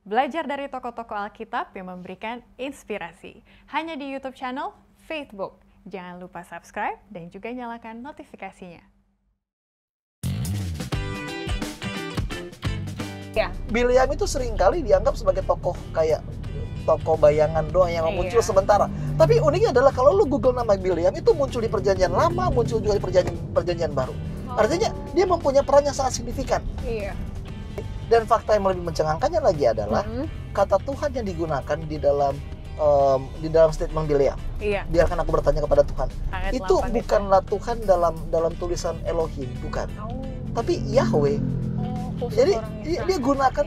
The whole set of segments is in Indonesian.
Belajar dari tokoh-tokoh Alkitab yang memberikan inspirasi. Hanya di YouTube channel Faithbook. Jangan lupa subscribe dan juga nyalakan notifikasinya. Ya. Bileam itu seringkali dianggap sebagai tokoh kayak tokoh bayangan doang yang muncul sementara. Tapi uniknya adalah kalau lu Google nama Bileam itu muncul di Perjanjian Lama, muncul juga di Perjanjian Baru. Artinya dia mempunyai peran yang sangat signifikan. Iya. Dan fakta yang lebih mencengangkannya lagi adalah kata Tuhan yang digunakan di dalam statement Bileam. Iya. Biarkan aku bertanya kepada Tuhan. Ayat Itu 8 bukanlah Tuhan dalam tulisan Elohim, bukan. Oh. Tapi Yahweh. Jadi dia gunakan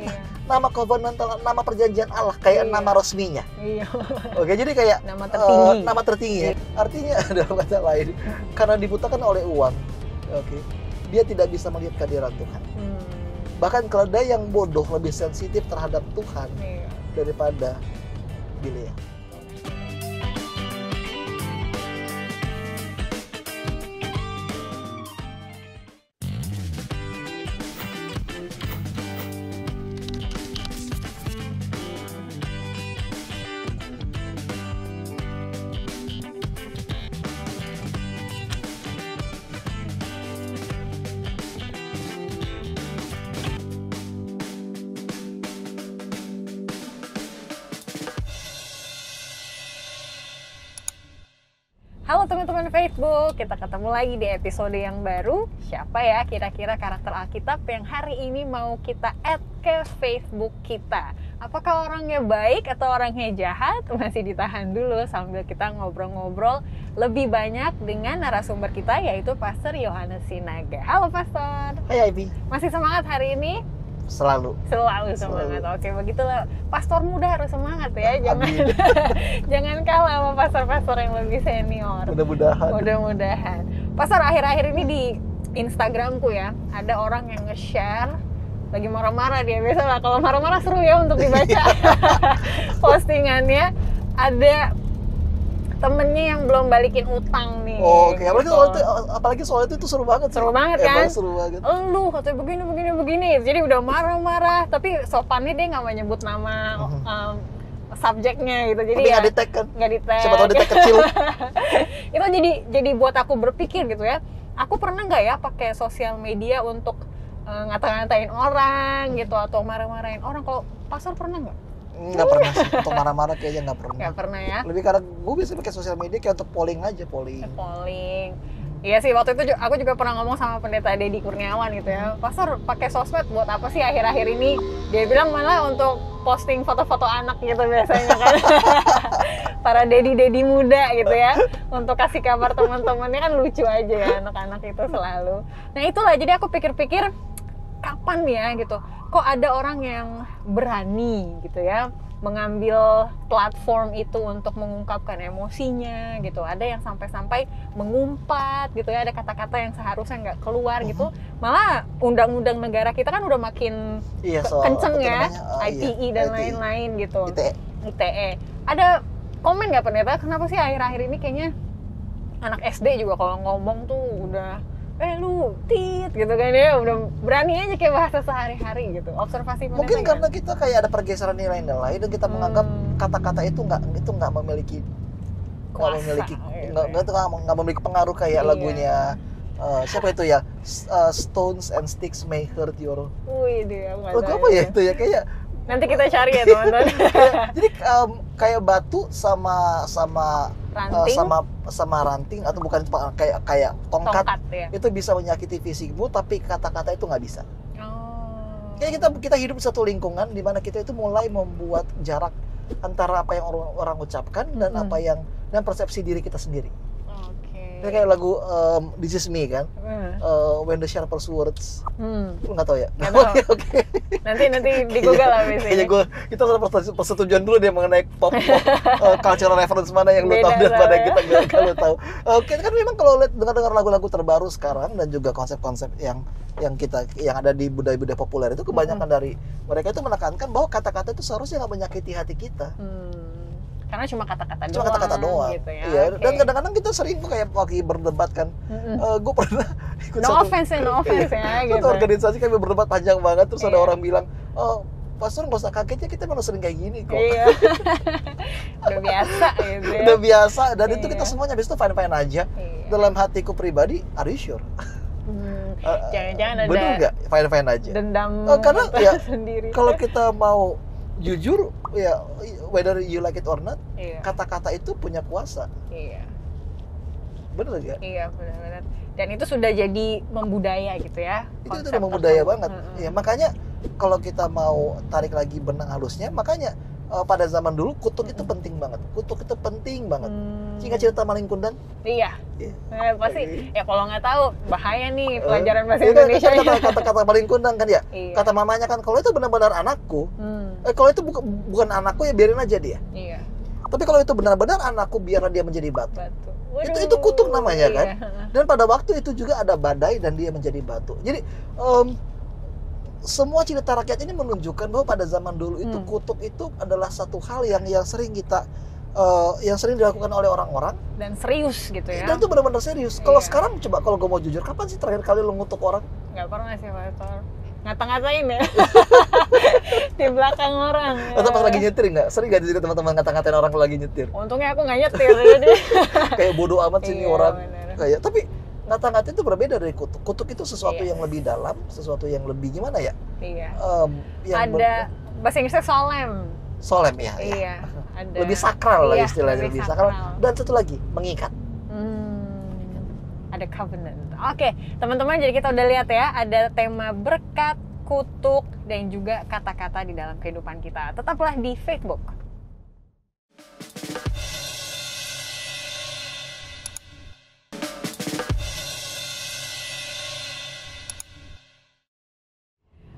nama covenantal, nama perjanjian Allah kayak nama resminya. Iya. Oke, jadi kayak nama tertinggi. Ya. Artinya dalam kata lain, karena dibutakan oleh uang, oke, dia tidak bisa melihat kehadiran Tuhan. Bahkan keledai yang bodoh lebih sensitif terhadap Tuhan daripada Bileam. Halo teman-teman Facebook, kita ketemu lagi di episode yang baru. Siapa ya kira-kira karakter Alkitab yang hari ini mau kita add ke Facebook kita? Apakah orangnya baik atau orangnya jahat? Masih ditahan dulu sambil kita ngobrol-ngobrol lebih banyak dengan narasumber kita, yaitu Pastor Yohanes Sinaga. Halo Pastor. Hai Ivy. Masih semangat hari ini? Selalu Semangat. Oke, begitulah. Pastor muda harus semangat ya. Jangan kalah sama pastor-pastor yang lebih senior. Mudah-mudahan. Pastor, akhir-akhir ini di Instagramku ya, ada orang yang nge-share lagi marah-marah dia. Biasalah kalau marah-marah seru ya untuk dibaca. Postingannya ada temennya yang belum balikin utang nih. Oke, apalagi soal itu seru banget. Seru banget kan? Seru banget. Lu katanya begini. Jadi udah marah-marah, tapi sopannya dia nggak menyebut nama subjeknya gitu. Jadi tapi nggak di-tag kan? Nggak di-tag. Siapa tahu di-tag kecil. Itu jadi buat aku berpikir gitu ya. Aku pernah nggak ya pakai sosial media untuk ngata-ngatain orang gitu atau marah-marahin orang? Kalau Pastor pernah nggak? Nggak pernah sih, untuk marah-marah kayaknya nggak pernah. Nggak pernah ya? Lebih karena gue biasa pakai sosial media kayak untuk polling aja, polling. Iya sih, waktu itu aku juga pernah ngomong sama pendeta Deddy Kurniawan gitu ya. Pastor pakai sosmed buat apa sih akhir-akhir ini? Dia bilang malah untuk posting foto-foto anak gitu biasanya kan. Para Deddy muda gitu ya. Untuk kasih kabar teman-temannya kan lucu aja ya anak-anak itu selalu. Nah itulah, jadi aku pikir-pikir kapan ya gitu, kok ada orang yang berani gitu ya mengambil platform itu untuk mengungkapkan emosinya gitu. Ada yang sampai-sampai mengumpat gitu ya, ada kata-kata yang seharusnya nggak keluar gitu. Malah undang-undang negara kita kan udah makin kenceng ya, ITE dan lain-lain gitu. ITE. Ada komen nggak pendeta, kenapa sih akhir-akhir ini kayaknya anak SD juga kalau ngomong tuh udah lu tit gitu kan ya, udah berani aja kayak bahasa sehari-hari gitu. Observasi pendeta mungkin karena kita kayak ada pergeseran nilai-nilai dan kita menganggap kata-kata itu nggak memiliki nggak memiliki pengaruh kayak lagunya siapa itu ya, Stones and Sticks may hurt your. Lagu apa ya itu ya, kayak nanti kita cari ya teman-teman. Jadi kayak batu sama ranting, sama ranting atau bukan kayak tongkat ya. Itu bisa menyakiti fisikmu, tapi kata-kata itu nggak bisa. Kayak kita hidup di satu lingkungan di mana kita itu mulai membuat jarak antara apa yang orang ucapkan dan apa yang dan persepsi diri kita sendiri. Kayak lagu This Is Me kan, When the Sharpest Words. Lu nggak tahu ya? Nggak tahu. Okay. Nanti di Google lah biasanya. Kayaknya kita harus persetujuan dulu deh mengenai pop cultural reference mana yang lu tahu dan mana yang kita nggak tahu. Oke, kan memang kalau lihat dengar lagu-lagu terbaru sekarang dan juga konsep-konsep yang ada di budaya-budaya populer itu kebanyakan dari mereka itu menekankan bahwa kata-kata itu seharusnya nggak menyakiti hati kita. Karena cuma kata-kata doang gitu ya. Iya, dan kadang-kadang kita sering tuh kayak lagi berdebat kan. Gue pernah ikut no offense ya gitu. Satu organisasi kami berdebat panjang banget, terus ada orang bilang, pastor nggak usah kaget ya, kita memang sering kayak gini kok. Iya. Udah biasa gitu ya. Udah biasa, dan itu Iya. kita semuanya habis itu fine-fine aja. Iya. Dalam hatiku pribadi, are you sure? Jangan-jangan ada Bener nggak? Fine-fine aja. dendam Karena kita ya, sendiri. kalau kita mau jujur, ya whether you like it or not, Iya. kata-kata itu punya kuasa. Iya. Bener nggak? Iya, benar-benar. Dan itu sudah jadi membudaya gitu ya. Itu konsep udah membudaya tersebut. banget. Ya makanya kalau kita mau tarik lagi benang halusnya, makanya pada zaman dulu kutuk itu penting banget. Kutuk itu penting banget. Ingat cerita maling kundan? Iya. Iya. Pasti. Ya kalau nggak tahu bahaya nih pelajaran bahasa Iya kan, Indonesia. kata-kata maling kundang kan ya. Iya. Kata mamanya kan, kalau itu benar-benar anakku, kalau itu bukan anakku ya biarin aja dia. Iya. Tapi kalau itu benar-benar anakku, biarlah dia menjadi batu. Waduh, Itu kutuk namanya iya. kan. Dan pada waktu itu juga ada badai dan dia menjadi batu. Jadi semua cerita rakyat ini menunjukkan bahwa pada zaman dulu itu kutuk itu adalah satu hal yang sering kita yang sering dilakukan oleh orang-orang, dan serius gitu ya. dan itu benar-benar serius. Kalau sekarang coba, kalau gue mau jujur, kapan sih terakhir kali lo ngutuk orang? Nggak pernah sih Pastor. Ngata-ngatain ya. Di belakang orang. Atau pas lagi nyetir nggak? Sering nggak jadi teman-teman ngata-ngatain orang lagi nyetir? Untungnya aku nggak nyetir jadi. Kayak bodoh amat sih ini Iya, orang. bener. Kayak, tapi ngata-ngatain itu berbeda dari kutuk. Kutuk itu sesuatu Yes. yang lebih dalam, sesuatu yang lebih gimana ya? Iya. Yang Ada bahasa Inggrisnya solemn. solemn ya. Iya. Ada. Lebih sakral lah Iya, istilahnya, lebih sakral. Dan satu lagi, mengikat. Ada covenant. Oke, teman-teman, jadi kita udah lihat ya, ada tema berkat, kutuk, dan juga kata-kata di dalam kehidupan kita. Tetaplah di Facebook.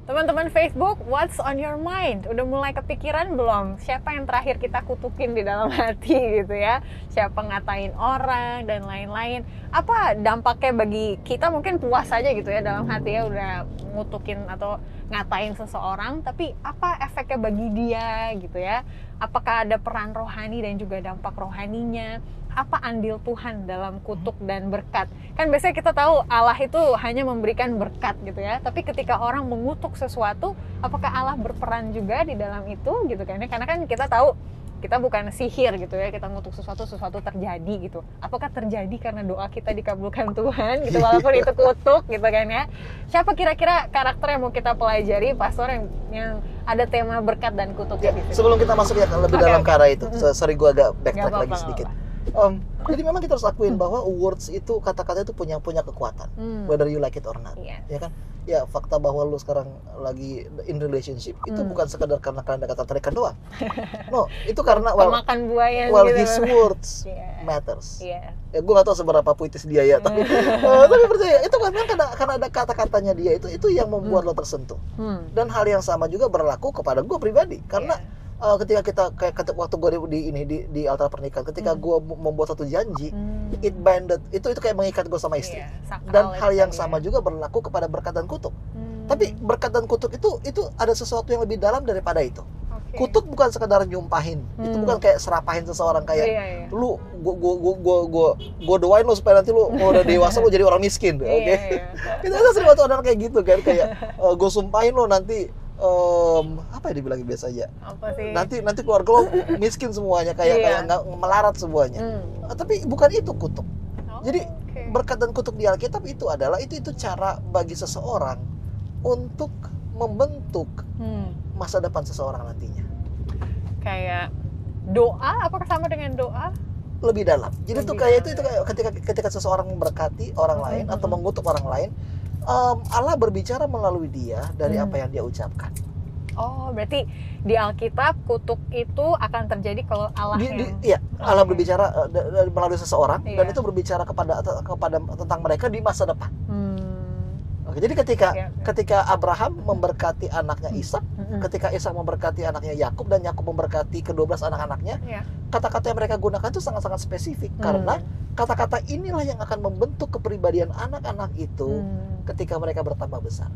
Teman-teman Facebook, what's on your mind? Udah mulai kepikiran belum? Siapa yang terakhir kita kutukin di dalam hati gitu ya? Siapa ngatain orang dan lain-lain? Apa dampaknya bagi kita? Mungkin puas aja gitu ya dalam hati ya udah ngutukin atau ngatain seseorang, tapi apa efeknya bagi dia gitu ya? Apakah ada peran rohani dan juga dampak rohaninya? Apa andil Tuhan dalam kutuk dan berkat? Kan biasanya kita tahu Allah itu hanya memberikan berkat gitu ya, tapi ketika orang mengutuk sesuatu, apakah Allah berperan juga di dalam itu gitu kan ya? Karena kan kita tahu kita bukan sihir gitu ya, kita ngutuk sesuatu terjadi gitu. Apakah terjadi karena doa kita dikabulkan Tuhan gitu, walaupun itu kutuk gitu kan ya? Siapa kira-kira karakter yang mau kita pelajari, pastor, yang ada tema berkat dan kutuk Ya, di situ? sebelum kita masuk ya lebih dalam ke arah itu, sorry gue agak backtrack lagi sedikit. Jadi memang kita harus akuin bahwa words itu, kata-kata itu punya kekuatan, whether you like it or not. Yes. Ya kan? Ya, fakta bahwa lu sekarang lagi in relationship itu bukan sekedar karena kalian ada ketertarikan doang. No, itu karena makan buaya gitu. his words Yeah. matters. Iya. Ya, gue gak tahu seberapa puitis dia ya, tapi tapi percaya itu karena ada kata-katanya dia itu yang membuat lo tersentuh. Dan hal yang sama juga berlaku kepada gue pribadi, karena ketika kita kayak waktu gue di altar pernikahan, ketika gue membuat satu janji, it binded, itu kayak mengikat gue sama istri. Dan hal yang sama juga berlaku kepada berkat dan kutuk. Tapi berkat dan kutuk itu ada sesuatu yang lebih dalam daripada itu. Kutuk bukan sekedar nyumpahin, itu bukan kayak serapahin seseorang kayak lu gua doain lu supaya nanti lu udah dewasa lu jadi orang miskin, oke? Itu ada sering waktu orang kayak gitu kan, kayak gua sumpahin lu nanti apa ya dibilang biasanya? Apa sih? Nanti keluarga lo miskin semuanya, kayak nggak melarat semuanya. Tapi bukan itu kutuk. Jadi berkat dan kutuk di Alkitab itu adalah itu cara bagi seseorang untuk membentuk masa depan seseorang nantinya. Kayak doa, apakah sama dengan doa? Lebih dalam. Jadi itu kayak ketika seseorang memberkati orang lain atau mengutuk orang lain, Allah berbicara melalui dia dari apa yang dia ucapkan. Oh, berarti di Alkitab kutuk itu akan terjadi kalau Allah Allah berbicara melalui seseorang, dan itu berbicara kepada tentang mereka di masa depan. Oke, jadi ketika Abraham memberkati anaknya Ishak, ketika Ishak memberkati anaknya Yakub, dan Yakub memberkati ke-12 anak-anaknya, kata-kata yang mereka gunakan itu sangat-sangat spesifik, karena kata-kata inilah yang akan membentuk kepribadian anak-anak itu ketika mereka bertambah besar.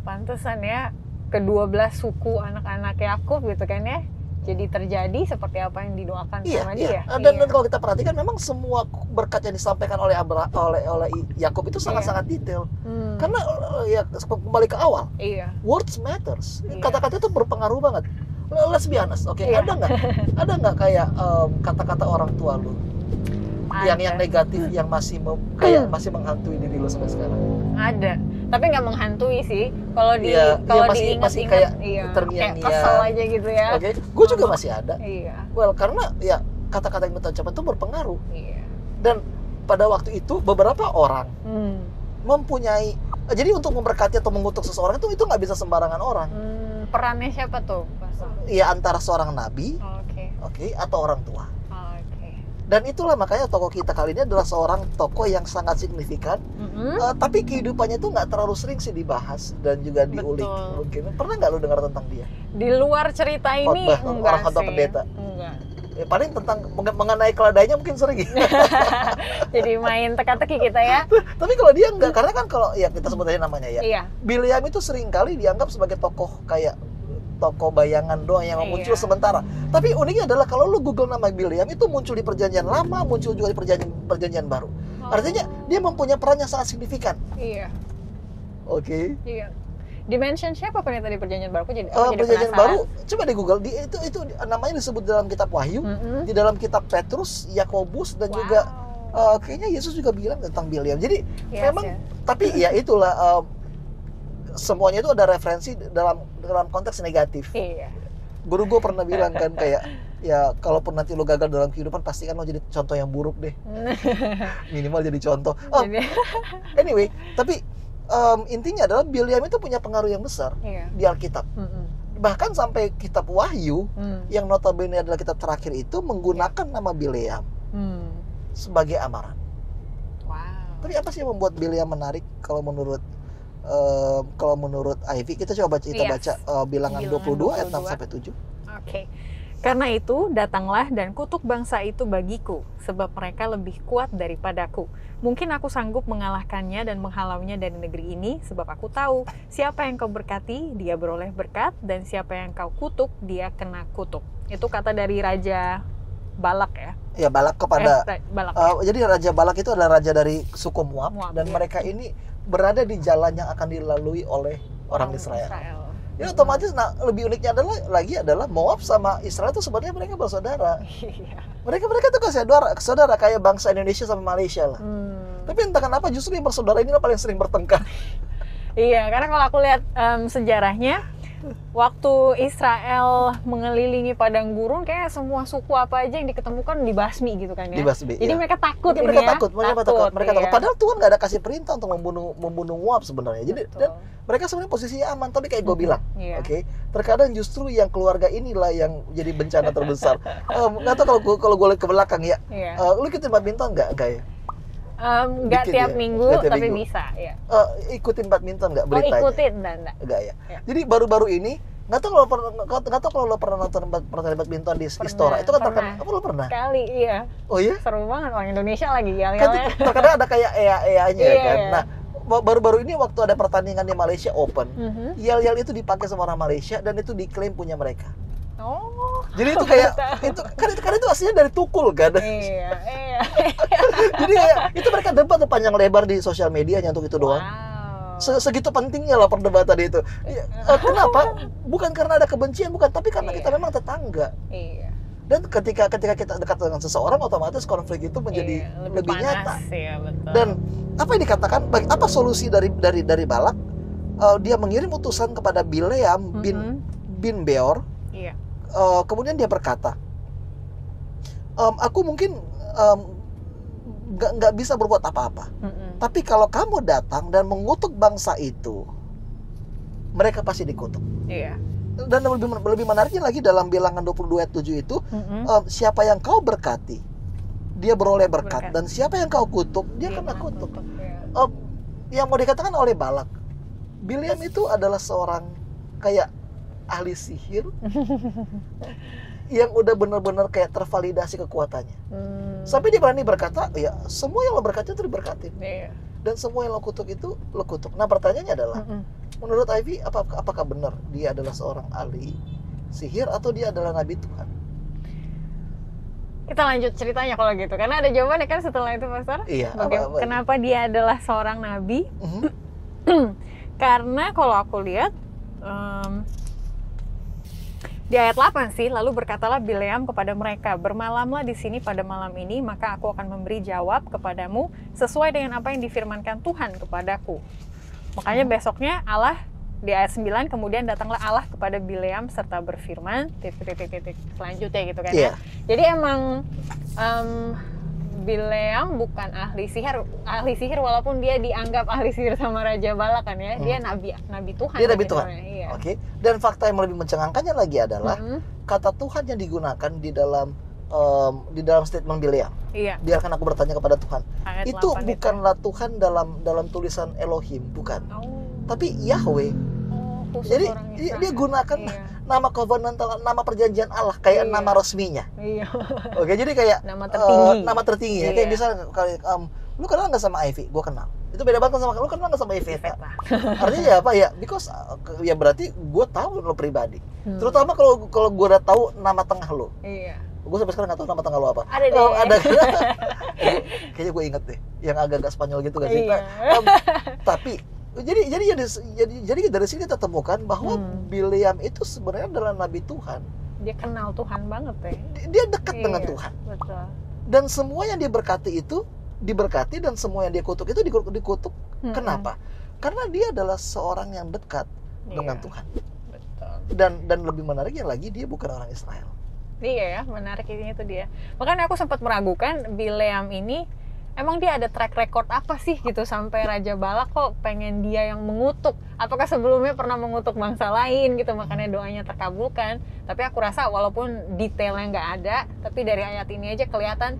Pantesan ya, ke-12 suku anak-anak Yakub gitu kan ya, jadi terjadi seperti apa yang didoakan sama dia. dia. Dan kalau kita perhatikan memang semua berkat yang disampaikan oleh Yakub itu sangat-sangat detail. Karena ya kembali ke awal. Words matters. Kata-kata itu berpengaruh banget. Let's be honest, oke? Ada nggak kayak kata-kata orang tua lu yang negatif yang masih masih menghantui diri lu sampai sekarang? Ada, tapi nggak menghantui sih. Kalau masih kayak terngiang-ngiang, kesel aja gitu ya. Oke, gue juga masih ada. Well, karena ya kata-kata yang kita ucapkan itu berpengaruh. Dan pada waktu itu beberapa orang mempunyai, jadi untuk memberkati atau mengutuk seseorang itu nggak bisa sembarangan orang. Perannya siapa tuh? Ya antara seorang nabi, atau orang tua. Dan itulah makanya tokoh kita kali ini adalah seorang tokoh yang sangat signifikan, tapi kehidupannya itu nggak terlalu sering sih dibahas dan juga diulik. Mungkin pernah nggak lu dengar tentang dia? Di luar cerita ini orang khotbah pendeta. Enggak. Ya, paling tentang mengenai keledainya mungkin sering. Jadi main teka-teki kita ya. Tapi kalau dia enggak, karena kan kalau ya kita sebut aja namanya ya. Iya. Bileam itu sering kali dianggap sebagai tokoh kayak tokoh bayangan doang yang muncul sementara. Tapi uniknya adalah kalau lu Google nama Bileam itu muncul di Perjanjian Lama, muncul juga di Perjanjian Baru. Artinya dia mempunyai peran yang sangat signifikan. Iya. Oke. Iya. Dimension siapa pendeta di Perjanjian Baru? Perjanjian Baru, coba di Google. Itu namanya disebut dalam kitab Wahyu, di dalam kitab Petrus, Yakobus, dan juga kayaknya Yesus juga bilang tentang Bileam. Jadi memang, tapi ya itulah. Semuanya itu ada referensi dalam konteks negatif. Guru gue pernah bilang kan kayak ya kalaupun nanti lo gagal dalam kehidupan pasti kan lo jadi contoh yang buruk deh. Minimal jadi contoh. Anyway, tapi intinya adalah Bileam itu punya pengaruh yang besar di Alkitab. Bahkan sampai kitab Wahyu yang notabene adalah kitab terakhir itu menggunakan nama Bileam sebagai amaran. Tapi apa sih yang membuat Bileam menarik kalau menurut Ivy? Kita coba baca Bilangan 22 ayat 6 sampai 7. Oke. Karena itu, datanglah dan kutuk bangsa itu bagiku, sebab mereka lebih kuat daripadaku. Mungkin aku sanggup mengalahkannya dan menghalaunya dari negeri ini, sebab aku tahu siapa yang kau berkati, dia beroleh berkat, dan siapa yang kau kutuk, dia kena kutuk. Itu kata dari Raja Balak ya? Ya, Balak kepada Balak. Jadi Raja Balak itu adalah raja dari suku Moab dan mereka ini berada di jalan yang akan dilalui oleh orang Israel. Ini otomatis lebih uniknya adalah Moab sama Israel itu sebenarnya mereka bersaudara. Mereka tuh saudara kayak bangsa Indonesia sama Malaysia lah. Tapi entah kenapa justru yang bersaudara ini paling sering bertengkar. Iya, karena kalau aku lihat sejarahnya, waktu Israel mengelilingi padang gurun, kayak semua suku apa aja yang diketemukan dibasmi gitu kan ya. Dibasmi. Jadi mereka takut. Mereka takut. Padahal Tuhan nggak ada kasih perintah untuk membunuh Moab sebenarnya. Jadi dan mereka sebenarnya posisinya aman. Tapi kayak gue bilang, terkadang justru yang keluarga inilah yang jadi bencana terbesar. Nggak tahu kalau gue lihat ke belakang ya. Lu ikutin badminton nggak ya? Nggak tiap minggu, tapi bisa ya. Ikutin badminton nggak beritanya? Ikutin enggak ya. Jadi baru-baru ini nggak tahu kalau lo pernah nonton pertandingan badminton di Istora. Itu kan terkenal. Apa lo pernah? Sekali, iya. Oh iya? Seru banget, orang Indonesia lagi kan terkadang ada kayak EA-nya kan. Nah, baru-baru ini waktu ada pertandingan di Malaysia Open, yel-yel itu dipakai sama orang Malaysia dan itu diklaim punya mereka. Jadi itu kayak itu aslinya dari Tukul kan. Iya. Jadi itu mereka debat panjang lebar di sosial medianya untuk itu doang. Segitu pentingnya lah perdebatan itu. Kenapa? Bukan karena ada kebencian, bukan, tapi karena kita memang tetangga. Dan ketika kita dekat dengan seseorang, otomatis konflik itu menjadi lebih nyata. Betul. Dan apa yang dikatakan? Apa solusi dari Balak? Dia mengirim utusan kepada Bileam bin Beor. Kemudian dia berkata, aku mungkin nggak bisa berbuat apa-apa. Tapi kalau kamu datang dan mengutuk bangsa itu, mereka pasti dikutuk. Dan lebih menariknya lagi dalam Bilangan 22 ayat 7 itu, siapa yang kau berkati, dia beroleh berkat. Dan siapa yang kau kutuk, dia kena kutuk. Yang mau dikatakan oleh Balak, Bileam itu adalah seorang kayak ahli sihir yang udah benar-benar kayak tervalidasi kekuatannya. Sampai dia berani berkata, ya semua yang lo berkati itu diberkatin. Dan semua yang lo kutuk itu lo kutuk. Nah pertanyaannya adalah, menurut Ivy, apakah benar dia adalah seorang ahli sihir atau dia adalah nabi Tuhan? Kita lanjut ceritanya kalau gitu, karena ada jawabannya kan setelah itu, Pastor. Iya. Kenapa dia adalah seorang nabi? Karena kalau aku lihat di ayat 8 sih, lalu berkatalah Bileam kepada mereka, bermalamlah di sini pada malam ini, maka aku akan memberi jawab kepadamu sesuai dengan apa yang difirmankan Tuhan kepadaku. Makanya besoknya Allah di ayat 9, kemudian datanglah Allah kepada Bileam serta berfirman, selanjutnya gitu kan ya. Jadi emang Bileam bukan ahli sihir walaupun dia dianggap ahli sihir sama Raja Balak kan ya. Dia nabi Tuhan. Dia nabi Tuhan. Iya. Oke. Dan fakta yang lebih mencengangkannya lagi adalah kata Tuhan yang digunakan di dalam statement Bileam. Iya. Biarkan aku bertanya kepada Tuhan. Ayat itu 8 bukanlah itu. Tuhan dalam tulisan Elohim, bukan. Tapi Yahweh. Jadi dia gunakan nama covenantal, nama perjanjian Allah kayak nama resminya. Iya. Oke, jadi kayak nama tertinggi. Ya. Kayak misalnya lu kenal nggak sama Ivy? Gue kenal. Itu beda banget sama lu kenal nggak sama Iveta? Artinya ya apa ya? Because ya berarti gue tahu lo pribadi. Terutama kalau gue udah tahu nama tengah lo. Iya. Gue sampai sekarang nggak tahu nama tengah lo apa. Ada. Kayaknya gue inget deh, yang agak-agak Spanyol gitu gak sih? Iya. Tapi jadi dari sini kita temukan bahwa Bileam itu sebenarnya adalah nabi Tuhan. Dia kenal Tuhan banget ya. Dia dekat dengan Tuhan. Betul. Dan semua yang dia berkati itu diberkati, dan semua yang dia kutuk itu dikutuk. Kenapa? Karena dia adalah seorang yang dekat dengan Tuhan. Betul. Dan lebih menariknya lagi, dia bukan orang Israel. Iya ya, menarik ini itu dia. Makanya aku sempat meragukan Bileam ini emang dia ada track record apa sih gitu sampai Raja Balak kok pengen dia yang mengutuk. Apakah sebelumnya pernah mengutuk bangsa lain gitu, makanya doanya terkabulkan. Tapi aku rasa walaupun detailnya nggak ada, tapi dari ayat ini aja kelihatan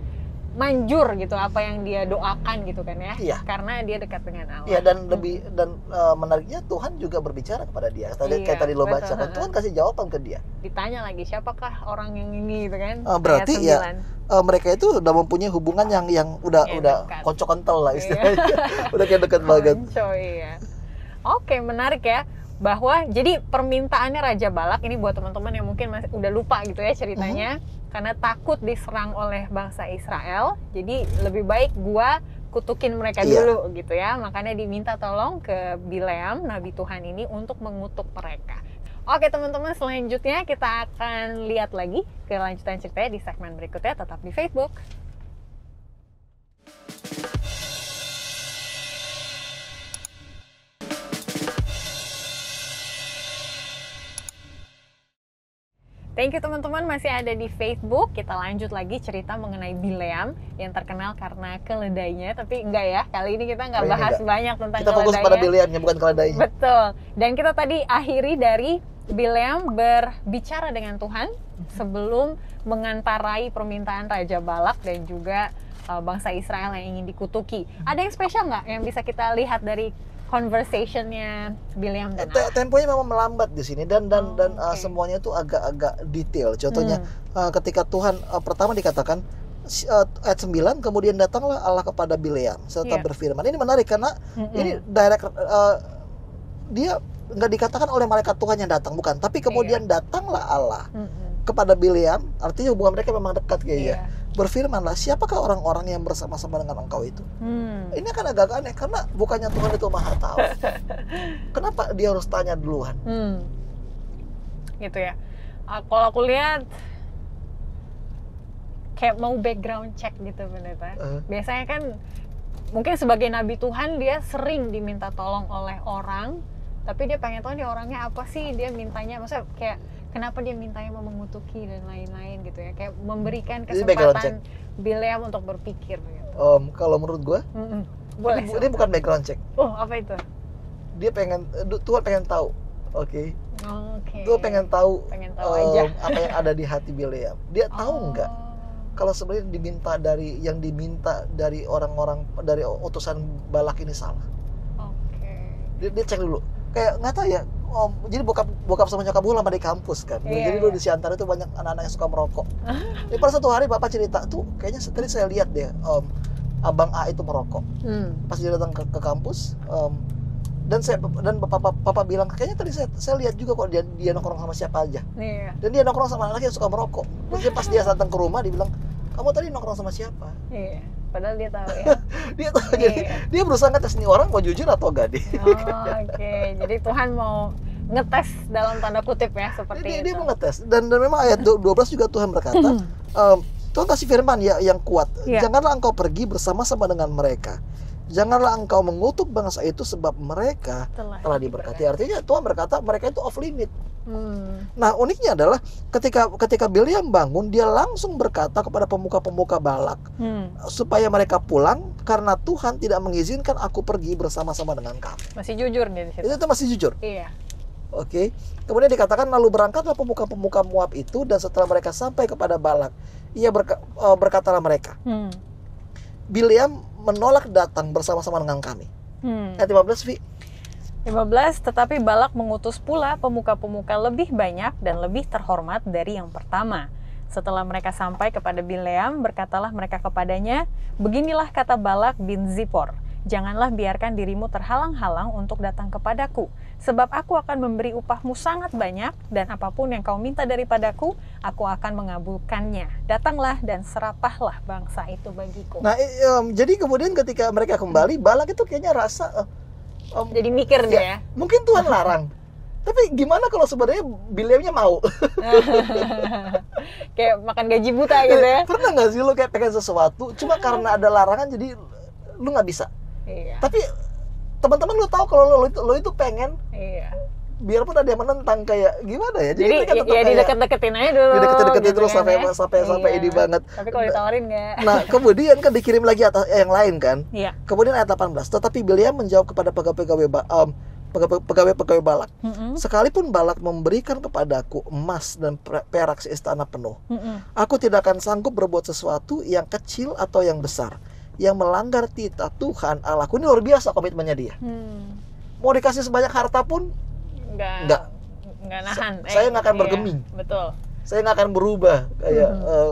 manjur gitu apa yang dia doakan gitu kan ya. Iya. Karena dia dekat dengan Allah. Iya, dan menariknya Tuhan juga berbicara kepada dia. Kayak tadi lo bacakan, Tuhan kasih jawaban ke dia. Ditanya lagi, siapakah orang yang ini gitu kan. Berarti ya mereka itu udah mempunyai hubungan yang udah kocok kental lah istilahnya. Udah kayak dekat banget. Iya. Oke, menarik ya. Bahwa jadi permintaannya Raja Balak ini buat teman-teman yang mungkin masih udah lupa gitu ya ceritanya, karena takut diserang oleh bangsa Israel, jadi lebih baik gua kutukin mereka dulu gitu ya. Makanya diminta tolong ke Bileam, nabi Tuhan ini, untuk mengutuk mereka. Oke teman-teman, selanjutnya kita akan lihat lagi kelanjutan ceritanya di segmen berikutnya, tetap di Facebook. Thank you teman-teman, masih ada di Facebook. Kita lanjut lagi cerita mengenai Bileam yang terkenal karena keledainya. Tapi enggak ya, kali ini kita nggak bahas banyak tentang keledainya. Kita fokus pada Bileamnya, bukan keledainya. Betul. Dan kita tadi akhiri dari Bileam berbicara dengan Tuhan sebelum mengantarai permintaan Raja Balak dan juga bangsa Israel yang ingin dikutuki. Ada yang spesial nggak yang bisa kita lihat dari conversationnya Bileam dan Allah? Temponya memang melambat di sini dan semuanya itu agak-agak detail. Contohnya ketika Tuhan pertama dikatakan ayat 9, kemudian datanglah Allah kepada Bileam serta berfirman. Ini menarik karena ini direct, dia nggak dikatakan oleh malaikat Tuhan yang datang, bukan, tapi kemudian datanglah Allah kepada Bileam. Artinya hubungan mereka memang dekat kayaknya. Berfirmanlah, siapakah orang-orang yang bersama-sama dengan engkau itu? Ini akan agak aneh karena bukannya Tuhan itu maha tahu. Kenapa dia harus tanya duluan? Gitu ya. Kalau aku lihat kayak mau background check gitu pendeta. Biasanya kan mungkin sebagai nabi Tuhan dia sering diminta tolong oleh orang, tapi dia pengen tahu nih orangnya apa sih, dia mintanya, maksudnya kayak kenapa dia mintanya mau mengutuki dan lain-lain gitu ya, kayak memberikan kesempatan Bileam untuk berpikir gitu. Kalau menurut gue, boleh. Ini bukan background check. Oh, apa itu? Dia Tuhan pengen tahu, oke. Tuhan pengen tahu aja apa yang ada di hati Bileam. Dia tahu nggak kalau sebenarnya diminta dari orang-orang, dari utusan Balak ini salah. Dia cek dulu. Kayak nggak tahu ya. Jadi bokap sama nyokap gue lama di kampus kan. Jadi dulu di Siantara itu banyak anak-anak yang suka merokok. Jadi pada satu hari bapak cerita tuh, kayaknya tadi saya lihat deh, abang A itu merokok. Pas dia datang ke kampus, Dan papa bilang kayaknya tadi saya lihat juga kok dia nongkrong sama siapa aja. Iya. Dan dia nongkrong sama anak yang suka merokok. Terus pas dia datang ke rumah dia bilang, kamu tadi nongkrong sama siapa? Iya. Padahal dia tahu ya. Dia tahu. Jadi dia berusaha ngetes nih orang mau jujur atau enggak deh. Oke. Jadi Tuhan mau ngetes dalam tanda kutip ya seperti itu. Dia mau ngetes. Dan memang ayat 12 juga Tuhan berkata, Tuhan kasih firman ya yang kuat. Janganlah engkau pergi bersama-sama dengan mereka. Janganlah engkau mengutuk bangsa itu sebab mereka telah diberkati. Artinya Tuhan berkata mereka itu off limit. Nah uniknya adalah ketika Bileam bangun, dia langsung berkata kepada pemuka-pemuka Balak supaya mereka pulang karena Tuhan tidak mengizinkan aku pergi bersama-sama dengan kamu. Masih jujur nih di situ. Itu masih jujur. Iya. Oke. Kemudian dikatakan lalu berangkatlah pemuka-pemuka Moab itu, dan setelah mereka sampai kepada Balak, ia berkatalah mereka, Bileam menolak datang bersama-sama dengan kami. Ayat 15, Vi. 15, tetapi Balak mengutus pula pemuka-pemuka lebih banyak dan lebih terhormat dari yang pertama. Setelah mereka sampai kepada Bileam, berkatalah mereka kepadanya, beginilah kata Balak bin Zippor, janganlah biarkan dirimu terhalang-halang untuk datang kepadaku, sebab aku akan memberi upahmu sangat banyak, dan apapun yang kau minta daripadaku, aku akan mengabulkannya. Datanglah dan serapahlah bangsa itu bagiku. Nah, jadi kemudian ketika mereka kembali, Balak itu kayaknya rasa jadi mikir dia ya. Mungkin Tuhan larang. Tapi gimana kalau sebenarnya Bileamnya mau? Kayak makan gaji buta gitu ya. Pernah nggak sih lo kayak pengen sesuatu, cuma karena ada larangan jadi lu nggak bisa? Iya. Tapi teman-teman lu tahu kalau lo itu pengen. Iya. Biarpun ada yang menentang kayak gimana ya? Jadi ya dideket-deketin aja dulu. Dideket-deketin terus gitu sampai ini banget. Tapi kalau ditawarin nggak. Nah, kemudian kan dikirim lagi atas yang lain kan? Iya. Kemudian ayat 18. Tetapi Bileam menjawab kepada pegawai Balak, sekalipun Balak memberikan kepadaku emas dan perak seistana penuh, aku tidak akan sanggup berbuat sesuatu yang kecil atau yang besar yang melanggar titah Tuhan Allahku. Ini luar biasa komitmennya dia. Mau dikasih sebanyak harta pun nggak nahan. Saya nggak akan bergeming. Betul. Saya nggak akan berubah, kayak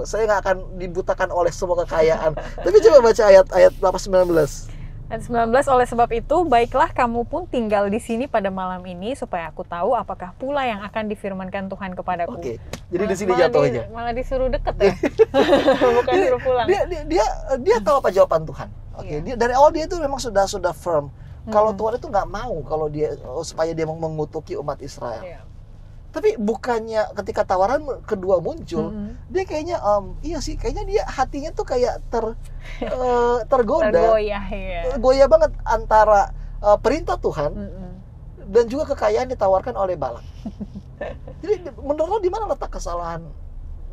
saya nggak akan dibutakan oleh semua kekayaan. Tapi coba baca ayat 19. Ayat 19, oleh sebab itu, baiklah kamu pun tinggal di sini pada malam ini, supaya aku tahu apakah pula yang akan difirmankan Tuhan kepadaku. Oke, jadi di sini jatuhnya. Malah disuruh deket ya, bukan suruh pulang. Dia tahu apa jawaban Tuhan. Oke, dari awal dia itu memang sudah firm. Kalau Tuhan itu nggak mau kalau dia supaya dia mengutuki umat Israel. Tapi bukannya ketika tawaran kedua muncul, dia kayaknya iya sih, kayaknya dia hatinya tuh kayak tergoda. Goyah banget antara perintah Tuhan dan juga kekayaan ditawarkan oleh Balak. Jadi menurut lo di mana letak kesalahan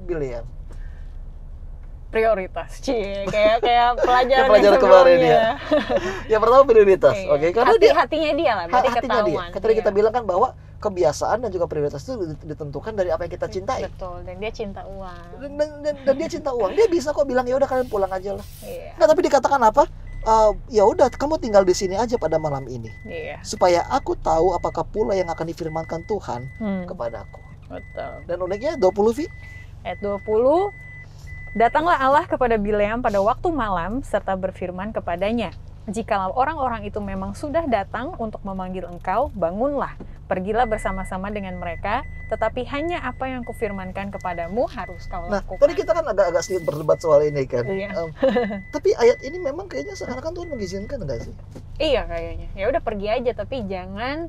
Bileam? Prioritas, kayak pelajaran kemarin ya. Yang pertama prioritas, oke? Karena hatinya dia lah, berarti ketahuan. Tadi kita bilang kan bahwa kebiasaan dan juga prioritas itu ditentukan dari apa yang kita cintai. Betul, dan dia cinta uang. Dan dia cinta uang. Dia bisa kok bilang ya udah kalian pulang aja lah. Nggak, tapi dikatakan apa? Ya udah kamu tinggal di sini aja pada malam ini. Supaya aku tahu apakah pula yang akan difirmankan Tuhan kepadaku. Betul. Dan uniknya 20, Vi. Ayat 20. Datanglah Allah kepada Bileam pada waktu malam serta berfirman kepadanya, jikalau orang-orang itu memang sudah datang untuk memanggil engkau, bangunlah, pergilah bersama-sama dengan mereka, tetapi hanya apa yang kufirmankan kepadamu harus kau lakukan. Nah, tadi kita kan agak sedikit berdebat soal ini kan. Tapi ayat ini memang kayaknya seakan-akan Tuhan mengizinkan enggak sih? Iya kayaknya. Ya udah pergi aja, tapi jangan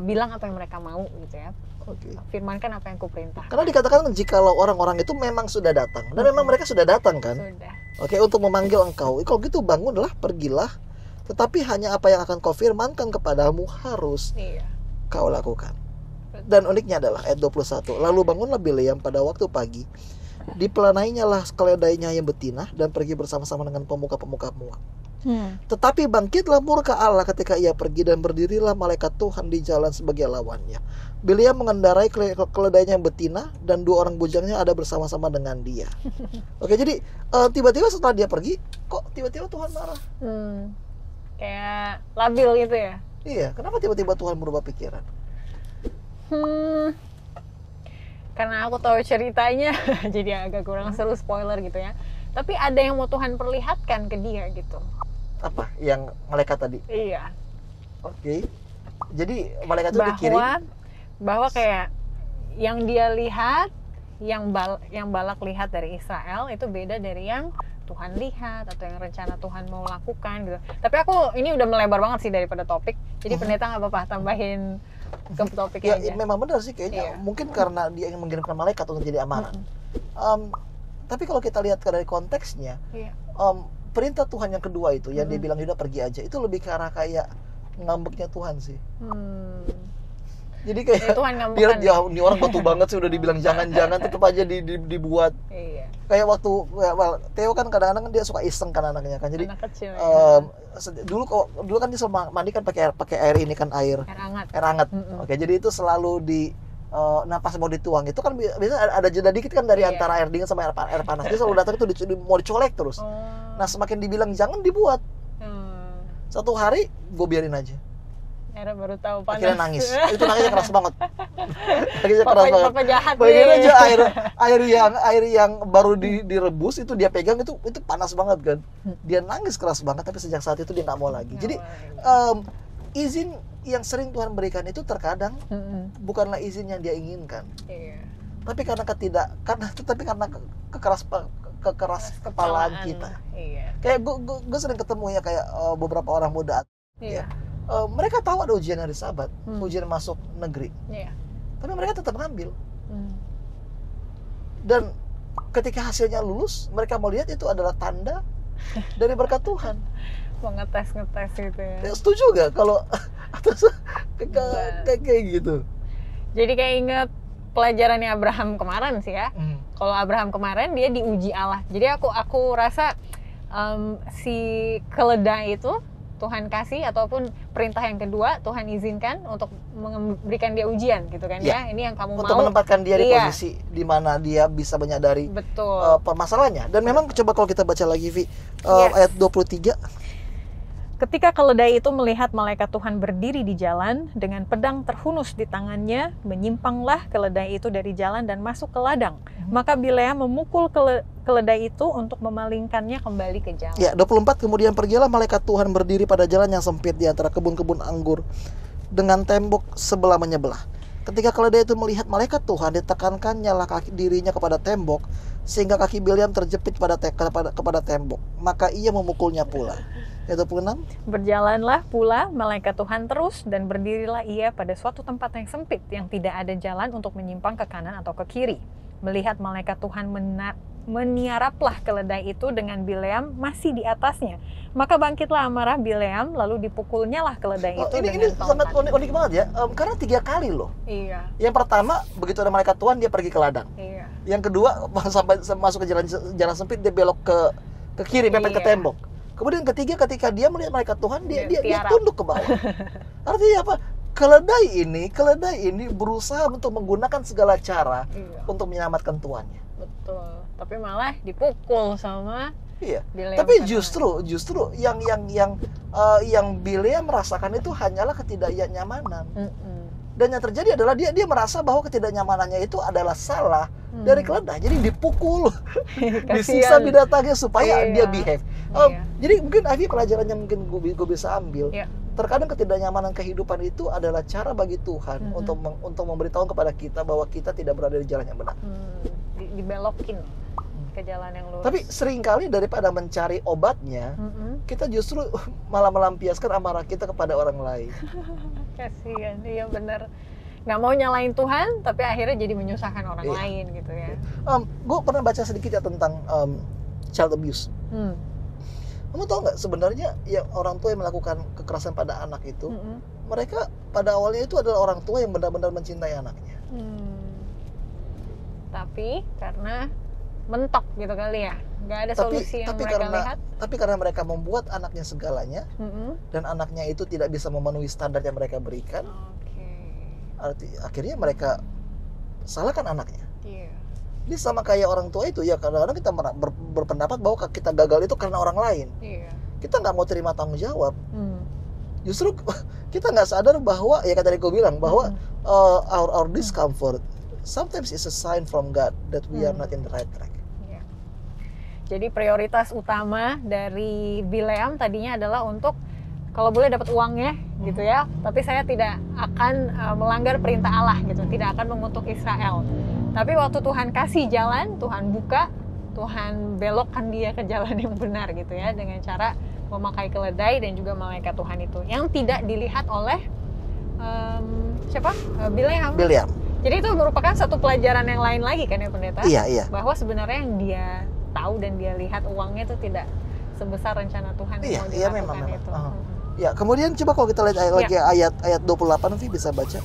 bilang apa yang mereka mau gitu ya. Firmankan apa yang kuperintahkan. Karena dikatakan jikalau orang-orang itu memang sudah datang, dan memang mereka sudah datang kan? Sudah. Untuk memanggil engkau. Kalau gitu bangunlah, pergilah. Tetapi hanya apa yang akan kau firmankan kepadamu harus kau lakukan. Dan uniknya adalah ayat 21. Lalu bangunlah Bileam pada waktu pagi. Dipelanainya lah keledainya yang betina dan pergi bersama-sama dengan pemuka-pemuka Moab. Tetapi bangkitlah murka Allah ketika ia pergi, dan berdirilah malaikat Tuhan di jalan sebagai lawannya. Bileam mengendarai keledainya yang betina, dan 2 orang bujangnya ada bersama-sama dengan dia. Oke, jadi tiba-tiba setelah dia pergi, kok tiba-tiba Tuhan marah? Kayak labil gitu ya? Iya, kenapa tiba-tiba Tuhan berubah pikiran? Karena aku tahu ceritanya, jadi agak kurang seru spoiler gitu ya. Tapi ada yang mau Tuhan perlihatkan ke dia gitu. Apa? Yang malaikat tadi? Iya. Oke. Jadi malaikat itu dikirim bahwa kayak yang dia lihat, yang Balak lihat dari Israel itu beda dari yang Tuhan lihat atau yang rencana Tuhan mau lakukan gitu. Tapi aku ini udah melebar banget sih daripada topik. Jadi pendeta nggak apa-apa tambahin ke topiknya aja. Memang benar sih kayaknya. Mungkin karena dia ingin mengirimkan malaikat untuk jadi amanat. Tapi kalau kita lihat dari konteksnya, perintah Tuhan yang kedua itu yang dia bilang Yuda pergi aja, itu lebih ke arah kayak ngambeknya Tuhan sih. Jadi kayak dia jauh, nih orang batu banget sih udah dibilang jangan-jangan tetap aja dibuat. Iya. Kayak waktu Theo kan kadang-kadang dia suka iseng kan anaknya kan. Jadi anak kecil, dulu kan dia selalu mandi kan pakai air ini kan air hangat. Oke, jadi itu selalu pas mau dituang itu kan biasanya ada jeda dikit kan dari antara air dingin sama air panas. Dia selalu datang itu mau dicolek terus. Nah, semakin dibilang jangan dibuat. Satu hari gue biarin aja. Akhirnya baru tahu panas. Akhirnya nangis. Itu nangisnya keras banget. Nangisnya keras banget. Papa jahat bayangin aja air yang baru direbus itu dia pegang itu panas banget kan. Dia nangis keras banget tapi sejak saat itu dia nggak mau lagi. Jadi izin yang sering Tuhan berikan itu terkadang bukanlah izin yang dia inginkan. Tapi karena kekeras kepalaan kita. Kayak gue sering ketemu ya kayak beberapa orang muda. Mereka tahu ada ujian hari Sabat, ujian masuk negeri, tapi mereka tetap ngambil. Dan ketika hasilnya lulus, mereka mau lihat itu adalah tanda dari berkat Tuhan. Mau ngetes gitu ya. Setuju gak kalau kayak gitu? Jadi kayak inget pelajarannya Abraham kemarin sih ya. Kalau Abraham kemarin dia diuji Allah. Jadi aku rasa si keledai itu Tuhan kasih ataupun perintah yang kedua Tuhan izinkan untuk memberikan dia ujian gitu kan ya. Ini yang kamu untuk mau menempatkan dia di posisi di mana dia bisa menyadari permasalahannya. Dan memang coba kalau kita baca lagi ayat 23. Ketika keledai itu melihat malaikat Tuhan berdiri di jalan dengan pedang terhunus di tangannya, menyimpanglah keledai itu dari jalan dan masuk ke ladang. Maka Bileam memukul keledai itu untuk memalingkannya kembali ke jalan. Ya, 24, kemudian pergilah malaikat Tuhan berdiri pada jalan yang sempit di antara kebun-kebun anggur dengan tembok sebelah menyebelah. Ketika keledai itu melihat malaikat Tuhan, ditekankannya lah dirinya kepada tembok sehingga kaki Bileam terjepit kepada tembok. Maka ia memukulnya pula. Ayat 26. Berjalanlah pula malaikat Tuhan terus dan berdirilah ia pada suatu tempat yang sempit yang tidak ada jalan untuk menyimpang ke kanan atau ke kiri. Melihat malaikat Tuhan meniaraplah keledai itu dengan Bileam masih di atasnya. Maka bangkitlah amarah Bileam lalu dipukulnya lah keledai itu ini sangat unik banget ya. Karena 3 kali loh. Iya. Yang pertama begitu ada malaikat Tuhan dia pergi ke ladang. Iya. Yang kedua sampai masuk ke jalan sempit dia belok ke kiri mepet ke tembok. Kemudian ketiga ketika dia melihat malaikat Tuhan dia tunduk ke bawah. Artinya apa? Keledai ini berusaha untuk menggunakan segala cara untuk menyelamatkan tuannya. Betul. Tapi malah dipukul sama Bileam. Tapi justru yang Bileam merasakan itu hanyalah ketidaknyamanan. Dan yang terjadi adalah dia merasa bahwa ketidaknyamanannya itu adalah salah dari keledai. Jadi dipukul, disiksa binatangnya supaya dia behave. Jadi mungkin pelajaran yang mungkin gue bisa ambil. Terkadang ketidaknyamanan kehidupan itu adalah cara bagi Tuhan untuk memberitahu kepada kita bahwa kita tidak berada di jalan yang benar. Dibelokin ke jalan yang lurus. Tapi seringkali daripada mencari obatnya, kita justru malah melampiaskan amarah kita kepada orang lain. Kasihan, iya benar. Nggak mau nyalain Tuhan, tapi akhirnya jadi menyusahkan orang lain gitu ya. Gue pernah baca sedikit ya tentang child abuse. Kamu tahu nggak sebenarnya yang orang tua yang melakukan kekerasan pada anak itu, mereka pada awalnya itu adalah orang tua yang benar-benar mencintai anaknya. Tapi karena mentok gitu kali ya, nggak ada solusi yang mereka lihat. Tapi karena mereka membuat anaknya segalanya, dan anaknya itu tidak bisa memenuhi standar yang mereka berikan, akhirnya mereka salahkan anaknya. Ini sama kayak orang tua itu ya, kadang-kadang kita berpendapat bahwa kita gagal itu karena orang lain. Kita nggak mau terima tanggung jawab. Justru kita nggak sadar bahwa ya kayak tadi gue bilang bahwa our discomfort sometimes is a sign from God that we are not in the right track. Jadi prioritas utama dari Bileam tadinya adalah untuk kalau boleh dapat uangnya gitu ya, tapi saya tidak akan melanggar perintah Allah gitu, tidak akan mengutuk Israel. Tapi waktu Tuhan kasih jalan, Tuhan buka, Tuhan belokkan dia ke jalan yang benar gitu ya, dengan cara memakai keledai dan juga malaikat Tuhan itu yang tidak dilihat oleh siapa? Bileam. Jadi itu merupakan satu pelajaran yang lain lagi kan ya pendeta? Iya. Bahwa sebenarnya yang dia tahu dan dia lihat uangnya itu tidak sebesar rencana Tuhan yang mau dilakukan itu. Ya, kemudian coba kalau kita lihat lagi ayat 28, Nanti bisa baca.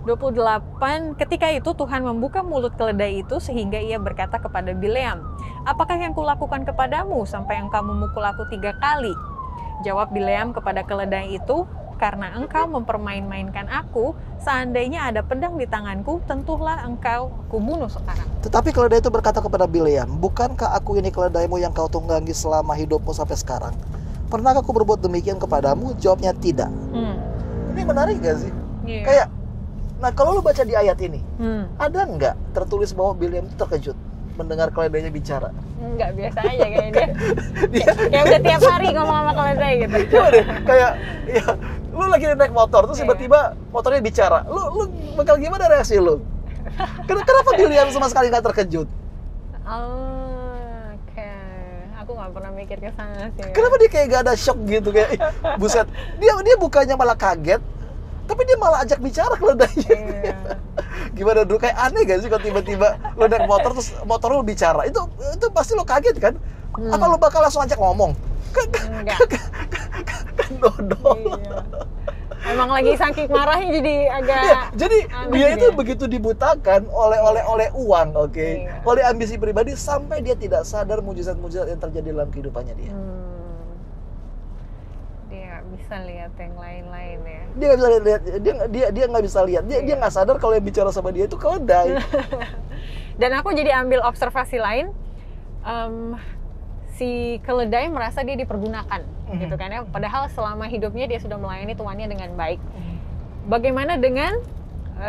28, ketika itu Tuhan membuka mulut keledai itu sehingga ia berkata kepada Bileam, apakah yang kulakukan kepadamu sampai engkau memukul aku 3 kali? Jawab Bileam kepada keledai itu, karena engkau mempermain-mainkan aku, seandainya ada pedang di tanganku, tentulah engkau kubunuh sekarang. Tetapi keledai itu berkata kepada Bileam, bukankah aku ini keledaimu yang kau tunggangi selama hidupmu sampai sekarang? Pernahkah aku berbuat demikian kepadamu? Jawabnya tidak. Ini menarik gak sih? Yeah. Kayak, nah kalau lu baca di ayat ini, ada nggak tertulis bahwa Bileam itu terkejut mendengar keledainya bicara? Enggak, biasa aja kayaknya dia. Kayak udah tiap hari ngomong sama keledai gitu. Kayak, ya, lu lagi naik motor, terus tiba-tiba motornya bicara. Lu bakal gimana reaksi lu? Kenapa Bileam sama sekali nggak terkejut? Oke. Aku nggak pernah mikir ke sana sih. Kenapa dia kayak gak ada shock gitu, kayak buset. Dia bukannya malah kaget, tapi dia malah ajak bicara keledainya. Iya. Gimana dulu, kayak aneh gak sih kalau tiba-tiba lo naik motor terus motor lo bicara? Itu pasti lo kaget kan? Apa lo bakal langsung ajak ngomong? Enggak. Kan dodol. Iya. Emang lagi saking marahnya jadi agak jadi dia itu begitu dibutakan oleh uang, Iya. oleh ambisi pribadi sampai dia tidak sadar mujizat-mujizat yang terjadi dalam kehidupannya dia. Dia bisa lihat yang lain-lain ya. Dia nggak bisa lihat, dia nggak bisa lihat, dia nggak sadar kalau yang bicara sama dia itu keledai. Dan aku jadi ambil observasi lain, si keledai merasa dia dipergunakan, gitu kan ya. Padahal selama hidupnya dia sudah melayani tuannya dengan baik. Bagaimana dengan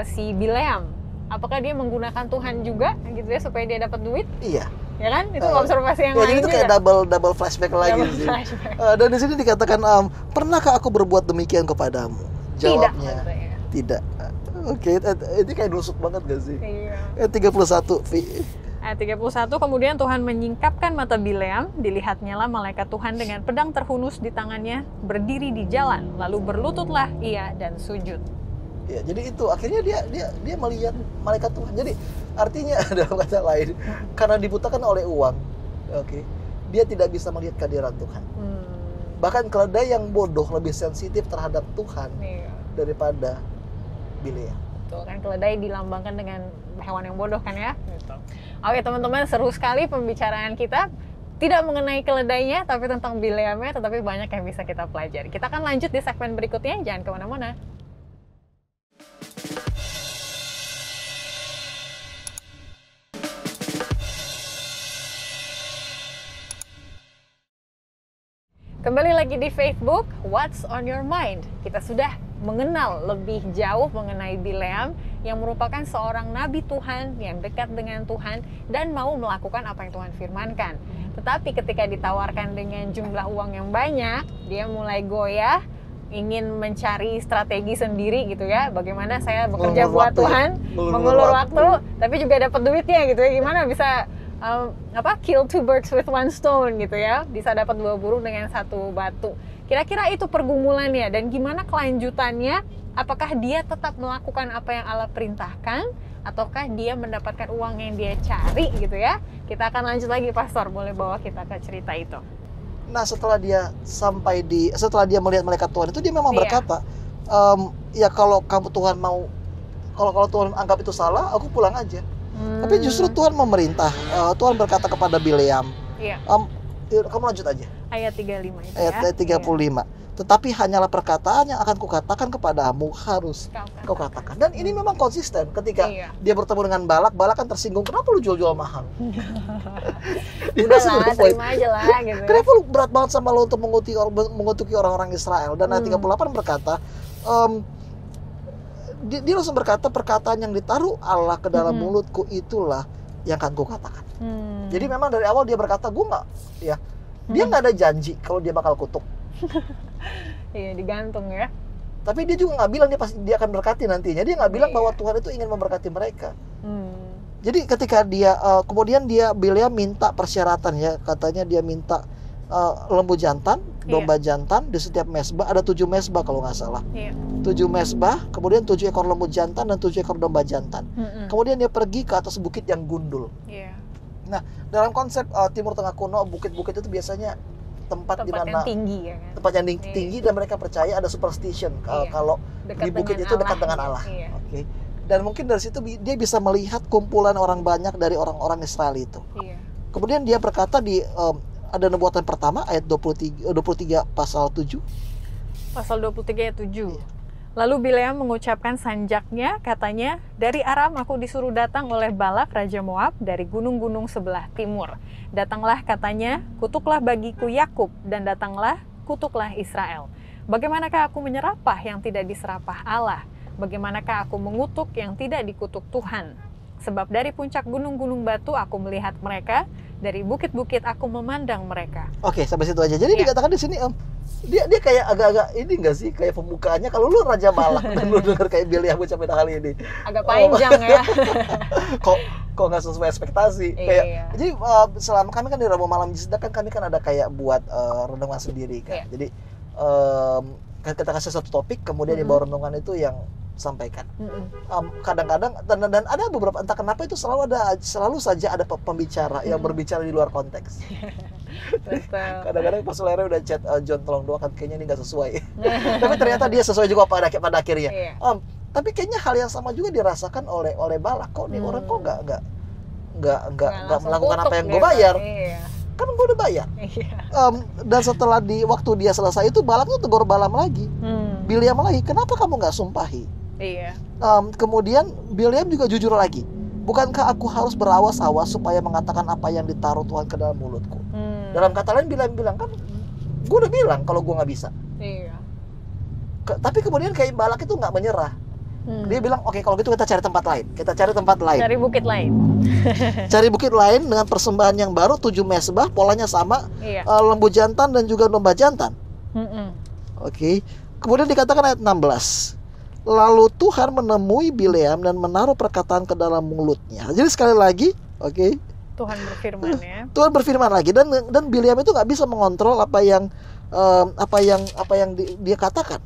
si Bileam? Apakah dia menggunakan Tuhan juga, gitu ya, supaya dia dapat duit? Iya. Ya kan? Itu observasi yang lain. Jadi itu kayak double flashback lagi sih. Dan di sini dikatakan, pernahkah aku berbuat demikian kepadamu? Jawabnya tidak. Oke, ini kayak nusuk banget gak sih? Iya. 31, Ayat 31, kemudian Tuhan menyingkapkan mata Bileam, dilihatnya lah malaikat Tuhan dengan pedang terhunus di tangannya, berdiri di jalan, lalu berlututlah ia dan sujud. Ya, jadi itu akhirnya dia melihat malaikat Tuhan. Jadi artinya dalam kata lain, karena dibutakan oleh uang, dia tidak bisa melihat kehadiran Tuhan. Bahkan keledai yang bodoh lebih sensitif terhadap Tuhan daripada Bileam. Tuh kan, keledai dilambangkan dengan hewan yang bodoh kan ya. Gitu. Oke teman-teman, seru sekali pembicaraan kita. Tidak mengenai keledainya, tapi tentang Bileamnya, tetapi banyak yang bisa kita pelajari. Kita akan lanjut di segmen berikutnya, jangan kemana-mana. Kembali lagi di Facebook, What's on your mind? Kita sudah mengenal lebih jauh mengenai Bileam yang merupakan seorang nabi Tuhan yang dekat dengan Tuhan dan mau melakukan apa yang Tuhan firmankan. Tetapi ketika ditawarkan dengan jumlah uang yang banyak, dia mulai goyah, ingin mencari strategi sendiri gitu ya. Bagaimana saya bekerja buat Tuhan, mengulur waktu, tapi juga dapat duitnya gitu ya. Gimana bisa kill two birds with one stone gitu ya, bisa dapat 2 burung dengan 1 batu. Kira-kira itu pergumulannya, dan gimana kelanjutannya? Apakah dia tetap melakukan apa yang Allah perintahkan, ataukah dia mendapatkan uang yang dia cari gitu ya? Kita akan lanjut lagi, Pastor, boleh bawa kita ke cerita itu. Nah, setelah dia melihat malaikat Tuhan itu, dia memang berkata, ya kalau kamu Tuhan mau, kalau Tuhan anggap itu salah, aku pulang aja. Tapi justru Tuhan memerintah. Tuhan berkata kepada Bileam, kamu lanjut aja. Ayat 35 itu ayat 35. Tetapi hanyalah perkataan yang akan kukatakan kepadamu harus kau katakan. Dan ini memang konsisten. Ketika dia bertemu dengan Balak kan tersinggung. Kenapa lu jual-jual mahal? Udah lah, terima aja lah gitu. Kenapa lu berat banget sama lu untuk mengutuki orang-orang Israel? Dan ayat 38 berkata, dia langsung berkata, perkataan yang ditaruh Allah ke dalam mulutku itulah yang akan kukatakan. Jadi memang dari awal dia berkata, dia nggak ada janji kalau dia bakal kutuk. Iya, digantung ya. Tapi dia juga nggak bilang dia akan berkati nantinya. Dia nggak bilang bahwa Tuhan itu ingin memberkati mereka. Jadi ketika dia kemudian Bileam minta persyaratan ya, katanya dia minta lembu jantan, domba jantan di setiap mesbah, ada 7 mesbah kalau nggak salah. 7 mesbah, kemudian 7 ekor lembu jantan dan 7 ekor domba jantan. Kemudian dia pergi ke atas bukit yang gundul. Nah, dalam konsep Timur Tengah kuno, bukit-bukit itu biasanya tempat di mana yang tinggi ya kan? Tempat yang tinggi dan mereka percaya ada superstition kalau di bukit itu dekat dengan Allah. Oke. Dan mungkin dari situ dia bisa melihat kumpulan orang banyak dari orang-orang Israel itu. Kemudian dia berkata di ada nubuatan pertama ayat 23 pasal 7. Pasal 23 ayat 7. Lalu Bileam mengucapkan sanjaknya, katanya, dari Aram aku disuruh datang oleh Balak Raja Moab dari gunung-gunung sebelah timur. Datanglah, katanya, kutuklah bagiku Yakub, dan datanglah, kutuklah Israel. Bagaimanakah aku menyerapah yang tidak diserapah Allah? Bagaimanakah aku mengutuk yang tidak dikutuk Tuhan? Sebab dari puncak gunung-gunung batu aku melihat mereka, dari bukit-bukit aku memandang mereka. Oke, sampai situ aja. Jadi dikatakan di sini dia kayak agak-agak ini enggak sih, kayak pembukaannya kalau lu Raja Balak dan lu dengar kayak Bileam ucapin hal ini agak panjang ya. kok nggak sesuai ekspektasi. Jadi selama kami kan di Rabu Malam Jizda kan kami kan ada kayak buat renungan sendiri kan. Jadi kita kasih satu topik, kemudian di bawah renungan itu yang sampaikan. Kadang-kadang dan ada beberapa, entah kenapa itu selalu saja ada pembicara yang berbicara di luar konteks. Kadang-kadang pas Lere udah chat John tolong doakan, kayaknya ini nggak sesuai. Tapi ternyata dia sesuai juga pada akhirnya. Tapi kayaknya hal yang sama juga dirasakan oleh Balak. Kok nih orang kok nggak melakukan apa yang gue bayar. Kan gue udah bayar. Dan setelah waktu dia selesai itu Balak tuh tegur Balaam lagi. Bileam lagi, kenapa kamu nggak sumpahi? Kemudian Bileam juga jujur lagi. Bukankah aku harus berawas-awas supaya mengatakan apa yang ditaruh Tuhan ke dalam mulutku? Dalam kata lain Bileam bilang kan, gue udah bilang kalau gue nggak bisa. Tapi kemudian kayak Balak itu nggak menyerah. Dia bilang, oke, kalau gitu kita cari tempat lain. Cari bukit lain. Cari bukit lain dengan persembahan yang baru, 7 mesbah, polanya sama, lembu jantan dan juga domba jantan. Oke. Kemudian dikatakan ayat 16. Lalu Tuhan menemui Bileam dan menaruh perkataan ke dalam mulutnya. Jadi sekali lagi, Tuhan berfirman ya. Tuhan berfirman lagi dan Bileam itu nggak bisa mengontrol apa yang dia katakan.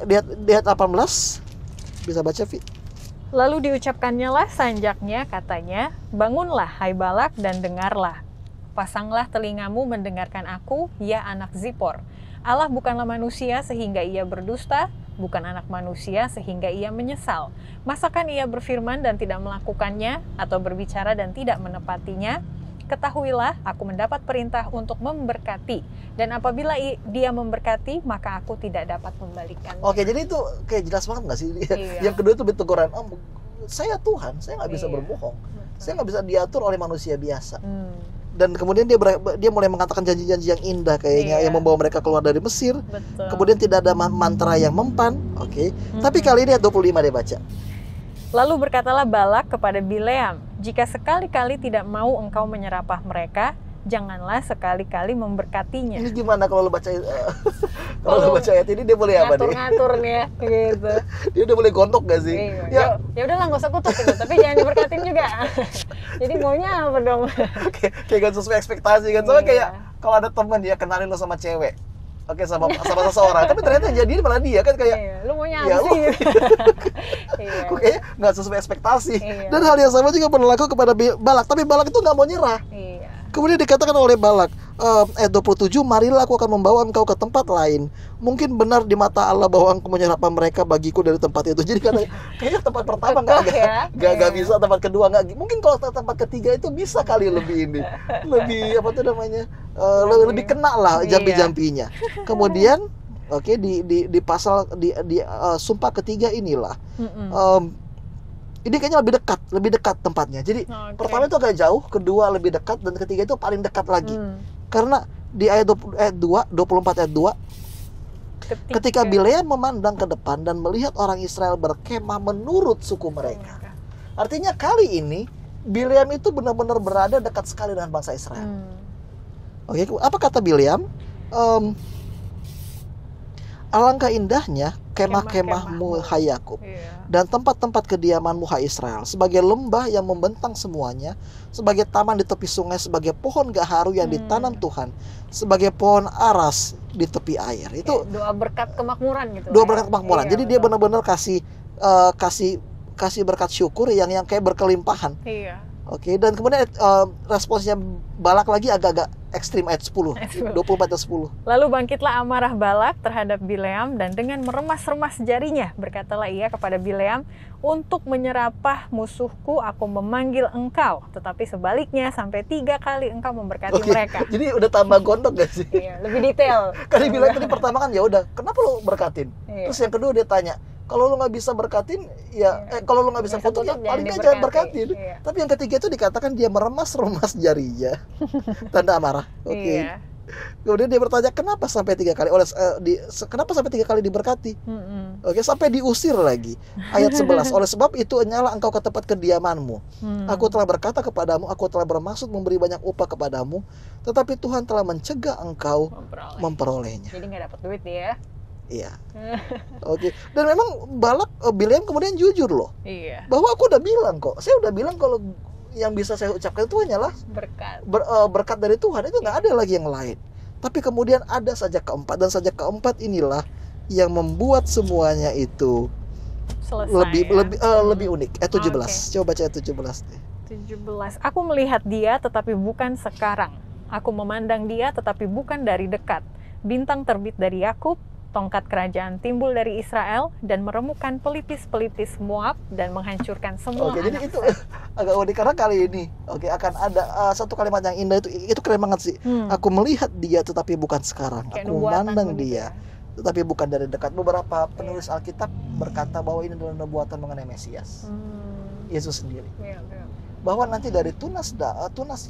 Di ayat 18 bisa baca, Vi. Lalu diucapkannya lah sanjaknya, katanya, bangunlah hai Balak dan dengarlah. Pasanglah telingamu mendengarkan aku, ya anak Zippor. Allah bukanlah manusia sehingga ia berdusta, bukan anak manusia sehingga ia menyesal. Masakan ia berfirman dan tidak melakukannya, atau berbicara dan tidak menepatinya? Ketahuilah, aku mendapat perintah untuk memberkati, dan apabila dia memberkati, maka aku tidak dapat membalikannya. Oke, jadi itu kayak jelas banget nggak sih? Yang kedua itu teguran, saya Tuhan, saya nggak bisa berbohong, saya nggak bisa diatur oleh manusia biasa. Dan kemudian dia mulai mengatakan janji-janji yang indah kayaknya, yang membawa mereka keluar dari Mesir. Betul. Kemudian tidak ada mantra yang mempan. Tapi kali ini ayat 25 dia baca. Lalu berkatalah Balak kepada Bileam, jika sekali-kali tidak mau engkau menyerapah mereka, janganlah sekali-kali memberkatinya. Ini gimana kalau lo baca ayat ini, dia boleh apa nih? Ngatur nih ya, gitu. Dia udah boleh gontok gak sih? Ya udahlah, nggak usah kutuk gitu, tapi jangan diberkatin juga. Jadi maunya apa dong? Kayak gak sesuai ekspektasi kan? Soalnya kayak kalau ada temen dia kenalin lo sama cewek, sama seseorang, tapi ternyata jadi malah dia kan kayak, lu maunya apa sih? Kok kayaknya nggak sesuai ekspektasi. Dan hal yang sama juga berlaku kepada Balak, tapi Balak itu nggak mau nyerah. Kemudian dikatakan oleh Balak, ayat 27, marilah aku akan membawa engkau ke tempat lain. Mungkin benar di mata Allah bahwa engkau menyerapah mereka bagiku dari tempat itu. Jadi kayaknya tempat pertama nggak bisa, tempat kedua nggak. Mungkin kalau tempat ketiga itu bisa kali lebih lebih kena lah jampi-jampinya. Kemudian di pasal di sumpah ketiga inilah. Ini kayaknya lebih dekat tempatnya. Jadi pertama itu agak jauh, kedua lebih dekat, dan ketiga itu paling dekat lagi. Karena di ayat 24 ayat 2, ketika Bileam memandang ke depan dan melihat orang Israel berkemah menurut suku mereka. Artinya kali ini Bileam itu benar-benar berada dekat sekali dengan bangsa Israel. Apa kata Bileam? alangkah indahnya kemah-kemahmu hai Yakub, dan tempat-tempat kediamanmu hai Israel, sebagai lembah yang membentang semuanya, sebagai taman di tepi sungai, sebagai pohon gaharu yang ditanam Tuhan, sebagai pohon aras di tepi air. Itu doa berkat kemakmuran gitu. Doa berkat kemakmuran. Jadi dia benar-benar kasih berkat syukur yang kayak berkelimpahan. Iya. Oke, dan kemudian responsnya Balak lagi agak-agak ekstrim ayat 10. 24 ayat 10. Lalu bangkitlah amarah Balak terhadap Bileam, dan dengan meremas-remas jarinya berkatalah ia kepada Bileam, untuk menyerapah musuhku aku memanggil engkau, tetapi sebaliknya sampai 3 kali engkau memberkati mereka. Jadi udah tambah gondok gak sih? Iya, lebih detail. Kan dia bilang tadi pertama kan ya udah, kenapa lo berkatin? Terus yang kedua dia tanya, kalau lu nggak bisa berkatin, ya kalau lu nggak bisa kutuk, ya paling nggak jangan berkatin. Tapi yang ketiga itu dikatakan dia meremas-remas jarinya, tanda amarah. Oke. Kemudian dia bertanya, kenapa sampai 3 kali? Kenapa sampai 3 kali diberkati? Oke, sampai diusir lagi. Ayat 11. Oleh sebab itu nyala engkau ke tempat kediamanmu. Aku telah berkata kepadamu, aku telah bermaksud memberi banyak upah kepadamu, tetapi Tuhan telah mencegah engkau memperolehnya. Jadi nggak dapat duit ya? Iya. Oke. Dan memang Bileam kemudian jujur loh. Iya. Bahwa aku udah bilang kok. Saya udah bilang kalau yang bisa saya ucapkan itu hanyalah berkat dari Tuhan. Itu nggak ada lagi yang lain. Tapi kemudian ada sajak keempat, dan sajak keempat inilah yang membuat semuanya itu lebih unik. 17. Coba baca 17 deh. 17. Aku melihat dia tetapi bukan sekarang. Aku memandang dia tetapi bukan dari dekat. Bintang terbit dari Yakub, tongkat kerajaan timbul dari Israel, dan meremukkan pelipis-pelipis Moab dan menghancurkan semua anak. Jadi itu agak unik karena kali ini akan ada satu kalimat yang indah, itu keren banget sih. Aku melihat dia tetapi bukan sekarang. Aku memandang dia tetapi bukan dari dekat. Beberapa penulis Alkitab berkata bahwa ini adalah nubuatan mengenai Mesias, Yesus sendiri. Bahwa nanti dari tunas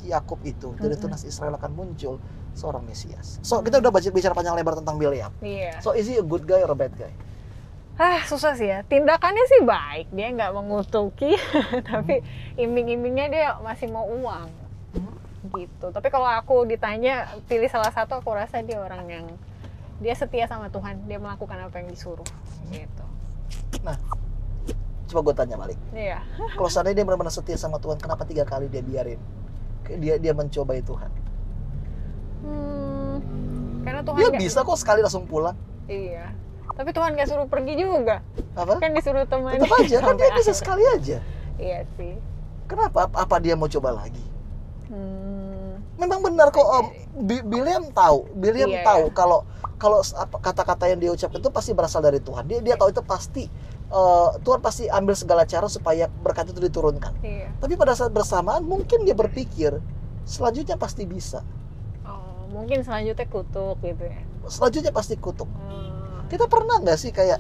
Yakub itu, dari tunas Israel akan muncul seorang Mesias. So kita udah bicara panjang lebar tentang Bileam. So is he a good guy or a bad guy? Susah sih ya. Tindakannya sih baik, dia nggak mengutuki, tapi iming-imingnya dia masih mau uang. Gitu. Tapi kalau aku ditanya pilih salah satu, aku rasa dia orang yang dia setia sama Tuhan, dia melakukan apa yang disuruh. Gitu. Nah, coba gue tanya balik. Iya. Kalau seandainya dia benar-benar setia sama Tuhan, kenapa 3 kali dia biarin dia mencobai Tuhan? Karena Tuhan dia bisa kok sekali langsung pulang. Iya. Tapi Tuhan gak suruh pergi juga. Apa? Kan disuruh temani. Tetap aja, kan dia bisa sekali aja. Iya sih. Kenapa? Apa dia mau coba lagi? Memang benar kok. Bileam tahu kalau kata-kata yang dia ucapkan itu pasti berasal dari Tuhan. Dia tahu itu pasti Tuhan pasti ambil segala cara supaya berkat itu diturunkan. Tapi pada saat bersamaan mungkin dia berpikir selanjutnya pasti bisa. Mungkin selanjutnya kutuk gitu ya. Selanjutnya pasti kutuk. Kita pernah nggak sih kayak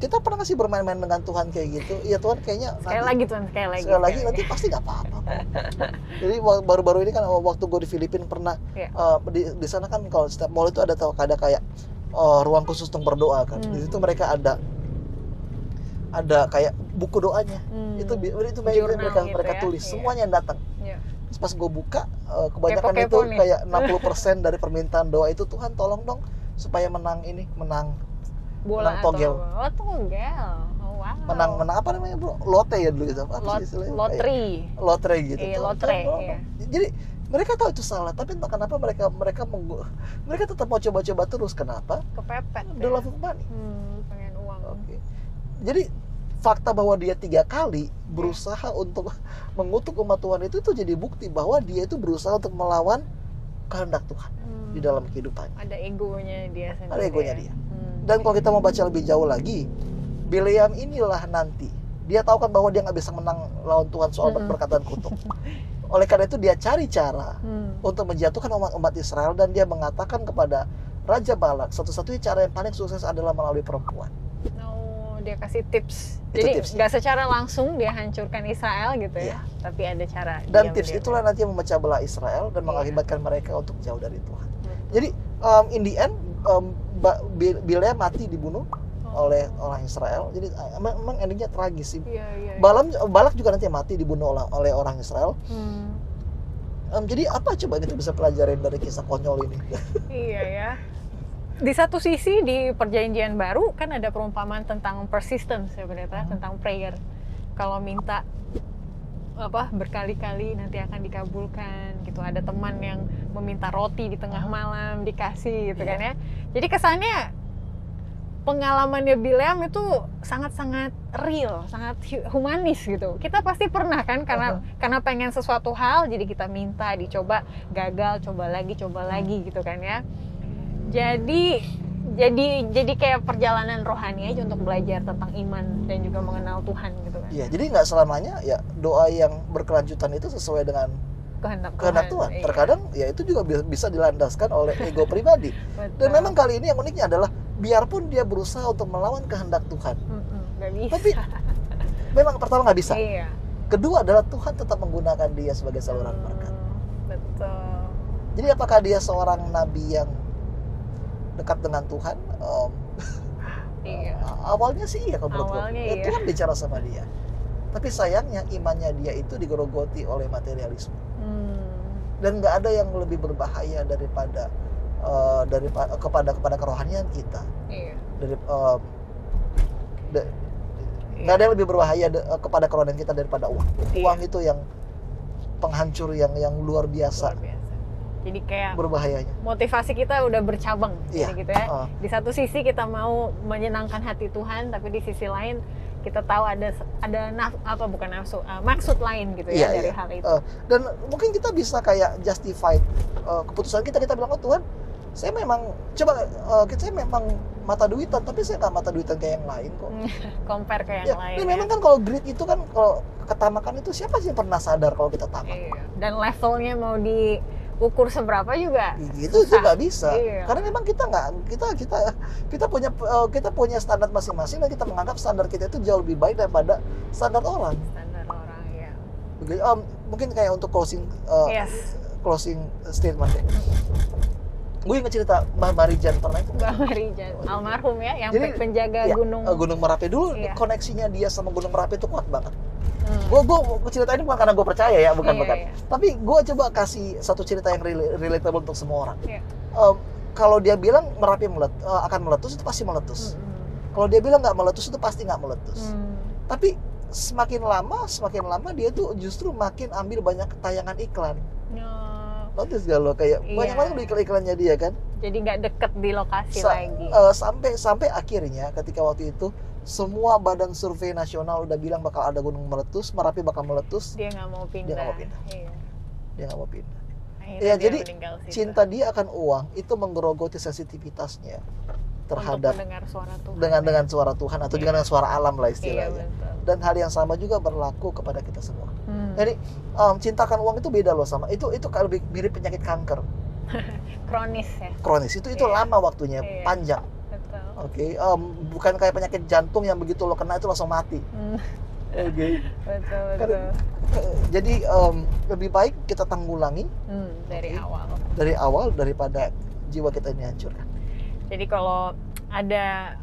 kita pernah nggak sih bermain-main dengan Tuhan kayak gitu? Iya Tuhan kayaknya sekali lagi nanti pasti nggak apa-apa. Jadi baru-baru ini kan waktu gue di Filipina pernah di sana kan kalau setiap mall itu ada kayak ruang khusus untuk berdoa kan. Di situ mereka ada kayak buku doanya. Itu mereka tulis semuanya yang datang. Pas gue buka, kebanyakan itu kayak 60% dari permintaan doa itu, Tuhan tolong dong supaya menang togel. Oh, togel. Oh, wow. Menang apa namanya bro? Lotre ya dulu gitu. Apa sih istilahnya? Lotre gitu. Iya, lotre. Iya. Jadi mereka tahu itu salah, tapi entah kenapa mereka tetap mau coba-coba terus. Kenapa? Kepepet. The love of money. Pengen uang. Oke. Jadi fakta bahwa dia 3 kali berusaha untuk mengutuk umat Tuhan itu jadi bukti bahwa dia itu berusaha untuk melawan kehendak Tuhan di dalam kehidupannya. Ada egonya dia sendiri. Ada egonya dia. Dan kalau kita mau baca lebih jauh lagi, Bileam inilah nanti dia tahu kan bahwa dia nggak bisa menang lawan Tuhan soal berkatan kutuk. Oleh karena itu dia cari cara untuk menjatuhkan umat Israel, dan dia mengatakan kepada Raja Balak, satu-satunya cara yang paling sukses adalah melalui perempuan. Dia kasih tips. Jadi nggak secara langsung dia hancurkan Israel gitu ya, tapi ada cara. Dan tips itulah nanti yang memecah belah Israel dan mengakibatkan mereka untuk jauh dari Tuhan. Jadi in the end Bileam mati dibunuh oleh orang Israel. Jadi memang endingnya tragis sih. Balak juga nanti mati dibunuh oleh orang Israel. Jadi apa coba kita bisa pelajarin dari kisah konyol ini? Iya ya. Di satu sisi di Perjanjian Baru kan ada perumpamaan tentang persistence ya pendeta, tentang prayer. Kalau minta berkali-kali nanti akan dikabulkan gitu. Ada teman yang meminta roti di tengah malam dikasih gitu kan ya. Jadi kesannya pengalamannya Bileam itu sangat-sangat real, sangat humanis gitu. Kita pasti pernah kan karena pengen sesuatu hal jadi kita minta, dicoba, gagal, coba lagi gitu kan ya. Jadi kayak perjalanan rohani aja untuk belajar tentang iman dan juga mengenal Tuhan gitu kan. Iya, jadi nggak selamanya ya doa yang berkelanjutan itu sesuai dengan kehendak Tuhan. Iya. Terkadang ya itu juga bisa dilandaskan oleh ego pribadi. Dan memang kali ini yang uniknya adalah biarpun dia berusaha untuk melawan kehendak Tuhan, nggak bisa. tapi memang pertama nggak bisa. Iya. Kedua adalah Tuhan tetap menggunakan dia sebagai saluran berkat. Betul. Jadi apakah dia seorang nabi yang dekat dengan Tuhan? Iya. Awalnya sih iya kalau menurutku. Awalnya iya. Tuhan bicara sama dia. Tapi sayangnya imannya dia itu digerogoti oleh materialisme. Dan nggak ada yang lebih berbahaya daripada kepada kerohanian kita. Iya. Nggak ada yang lebih berbahaya kepada kerohanian kita daripada uang. Uang itu yang penghancur yang luar biasa. Jadi kayak berbahayanya. Motivasi kita udah bercabang, Iya. gitu ya. Di satu sisi kita mau menyenangkan hati Tuhan, tapi di sisi lain kita tahu ada maksud lain gitu ya dari hal itu. Dan mungkin kita bisa kayak justify keputusan kita bilang, oh Tuhan, saya memang mata duitan, tapi saya nggak mata duitan kayak yang lain kok. Compare ke yang lain. Ini memang kan kalau greed itu kan, kalau ketamakan itu siapa sih yang pernah sadar kalau kita tamak? Iya. Dan levelnya mau diukur seberapa juga itu juga bisa. Iya. Karena memang kita punya standar masing-masing, dan kita menganggap standar kita itu jauh lebih baik daripada standar orang. Ya. Mungkin kayak untuk closing statement deh. Gue ingat cerita Mbah Marijan pernah itu. Mbah Marijan, almarhum ya, yang penjaga Gunung Merapi dulu. Iya. Koneksinya dia sama Gunung Merapi itu kuat banget. Gue cerita ini bukan karena gue percaya ya, bukan. Iya. Tapi gue coba kasih satu cerita yang relatable untuk semua orang. Iya. Kalau dia bilang Merapi akan meletus, itu pasti meletus. Kalau dia bilang nggak meletus, itu pasti nggak meletus. Tapi semakin lama dia tuh justru makin ambil banyak tayangan iklan. Notice gak lo, kayak banyak banget iklan-iklannya dia kan. Jadi nggak deket di lokasi lagi. Sampai akhirnya ketika waktu itu semua badan survei nasional udah bilang bakal ada gunung meletus, Merapi bakal meletus. Dia nggak mau pindah. Iya. Dia nggak mau pindah. Akhirnya jadi cinta dia akan uang itu menggerogoti sensitivitasnya terhadap dengan suara Tuhan atau juga dengan suara alam lah istilahnya. Dan hal yang sama juga berlaku kepada kita semua. Jadi cintakan uang itu beda loh sama itu kalau lebih mirip penyakit kanker. Kronis ya. Kronis itu lama waktunya, panjang. Oke, bukan kayak penyakit jantung yang begitu lo kena itu langsung mati. Oke. Betul. Jadi lebih baik kita tanggulangi dari awal daripada jiwa kita ini hancurkan. Jadi kalau ada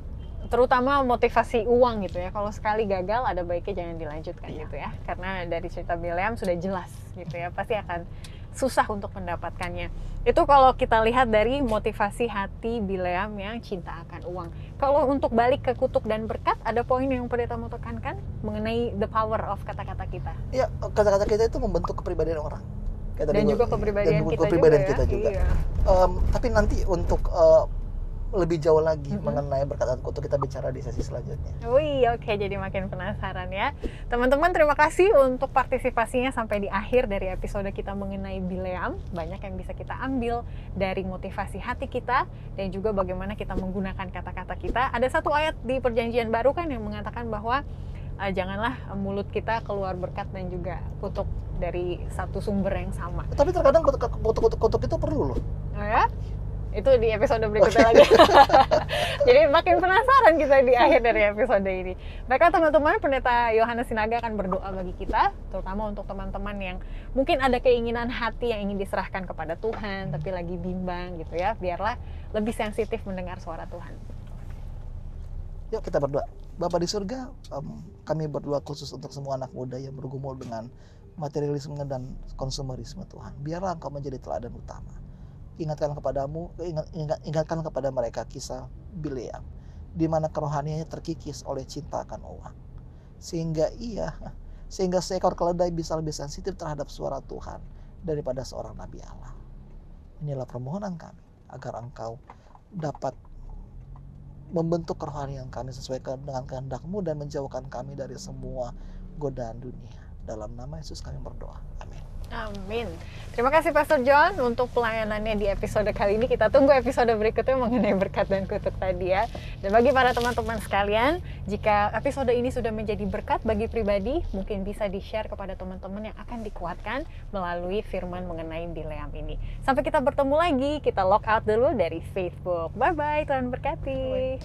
terutama motivasi uang gitu ya, kalau sekali gagal ada baiknya jangan dilanjutkan gitu ya, karena dari cerita Bileam sudah jelas gitu ya, pasti akan susah untuk mendapatkannya. Itu kalau kita lihat dari motivasi hati Bileam yang cinta akan uang. Kalau untuk balik ke kutuk dan berkat, ada poin yang pendeta mau tekankan mengenai the power of kata-kata kita. Iya, kata-kata kita itu membentuk kepribadian orang. Dan juga kepribadian kita juga. Iya. Tapi nanti untuk lebih jauh lagi mengenai berkat dan kutuk kita bicara di sesi selanjutnya. Oke, jadi makin penasaran ya. Teman-teman, terima kasih untuk partisipasinya sampai di akhir dari episode kita mengenai Bileam. Banyak yang bisa kita ambil dari motivasi hati kita dan juga bagaimana kita menggunakan kata-kata kita. Ada satu ayat di Perjanjian Baru kan yang mengatakan bahwa janganlah mulut kita keluar berkat dan juga kutuk dari satu sumber yang sama. Tapi terkadang kutuk itu perlu loh. Oh ya? Itu di episode berikutnya lagi. Jadi makin penasaran kita di akhir dari episode ini. Baiklah teman-teman, Pendeta Yohanes Sinaga akan berdoa bagi kita, terutama untuk teman-teman yang mungkin ada keinginan hati yang ingin diserahkan kepada Tuhan, tapi lagi bimbang gitu ya. Biarlah lebih sensitif mendengar suara Tuhan. Yuk kita berdoa. Bapa di surga, kami berdoa khusus untuk semua anak muda yang bergumul dengan materialisme dan konsumerisme Tuhan. Biarlah Engkau menjadi teladan utama. ingatkan kepada mereka kisah Bileam, di mana kerohaniannya terkikis oleh cinta akan uang, sehingga seekor keledai bisa lebih sensitif terhadap suara Tuhan daripada seorang nabi Allah. Inilah permohonan kami agar Engkau dapat membentuk kerohanian kami sesuai dengan kehendak-Mu dan menjauhkan kami dari semua godaan dunia. Dalam nama Yesus kami berdoa. Amin. Amin. Terima kasih Pastor John untuk pelayanannya di episode kali ini. Kita tunggu episode berikutnya mengenai berkat dan kutuk tadi ya. Dan bagi para teman-teman sekalian, jika episode ini sudah menjadi berkat bagi pribadi, mungkin bisa di-share kepada teman-teman yang akan dikuatkan melalui firman mengenai Bileam ini. Sampai kita bertemu lagi, kita log out dulu dari Facebook. Bye-bye, Tuhan berkati.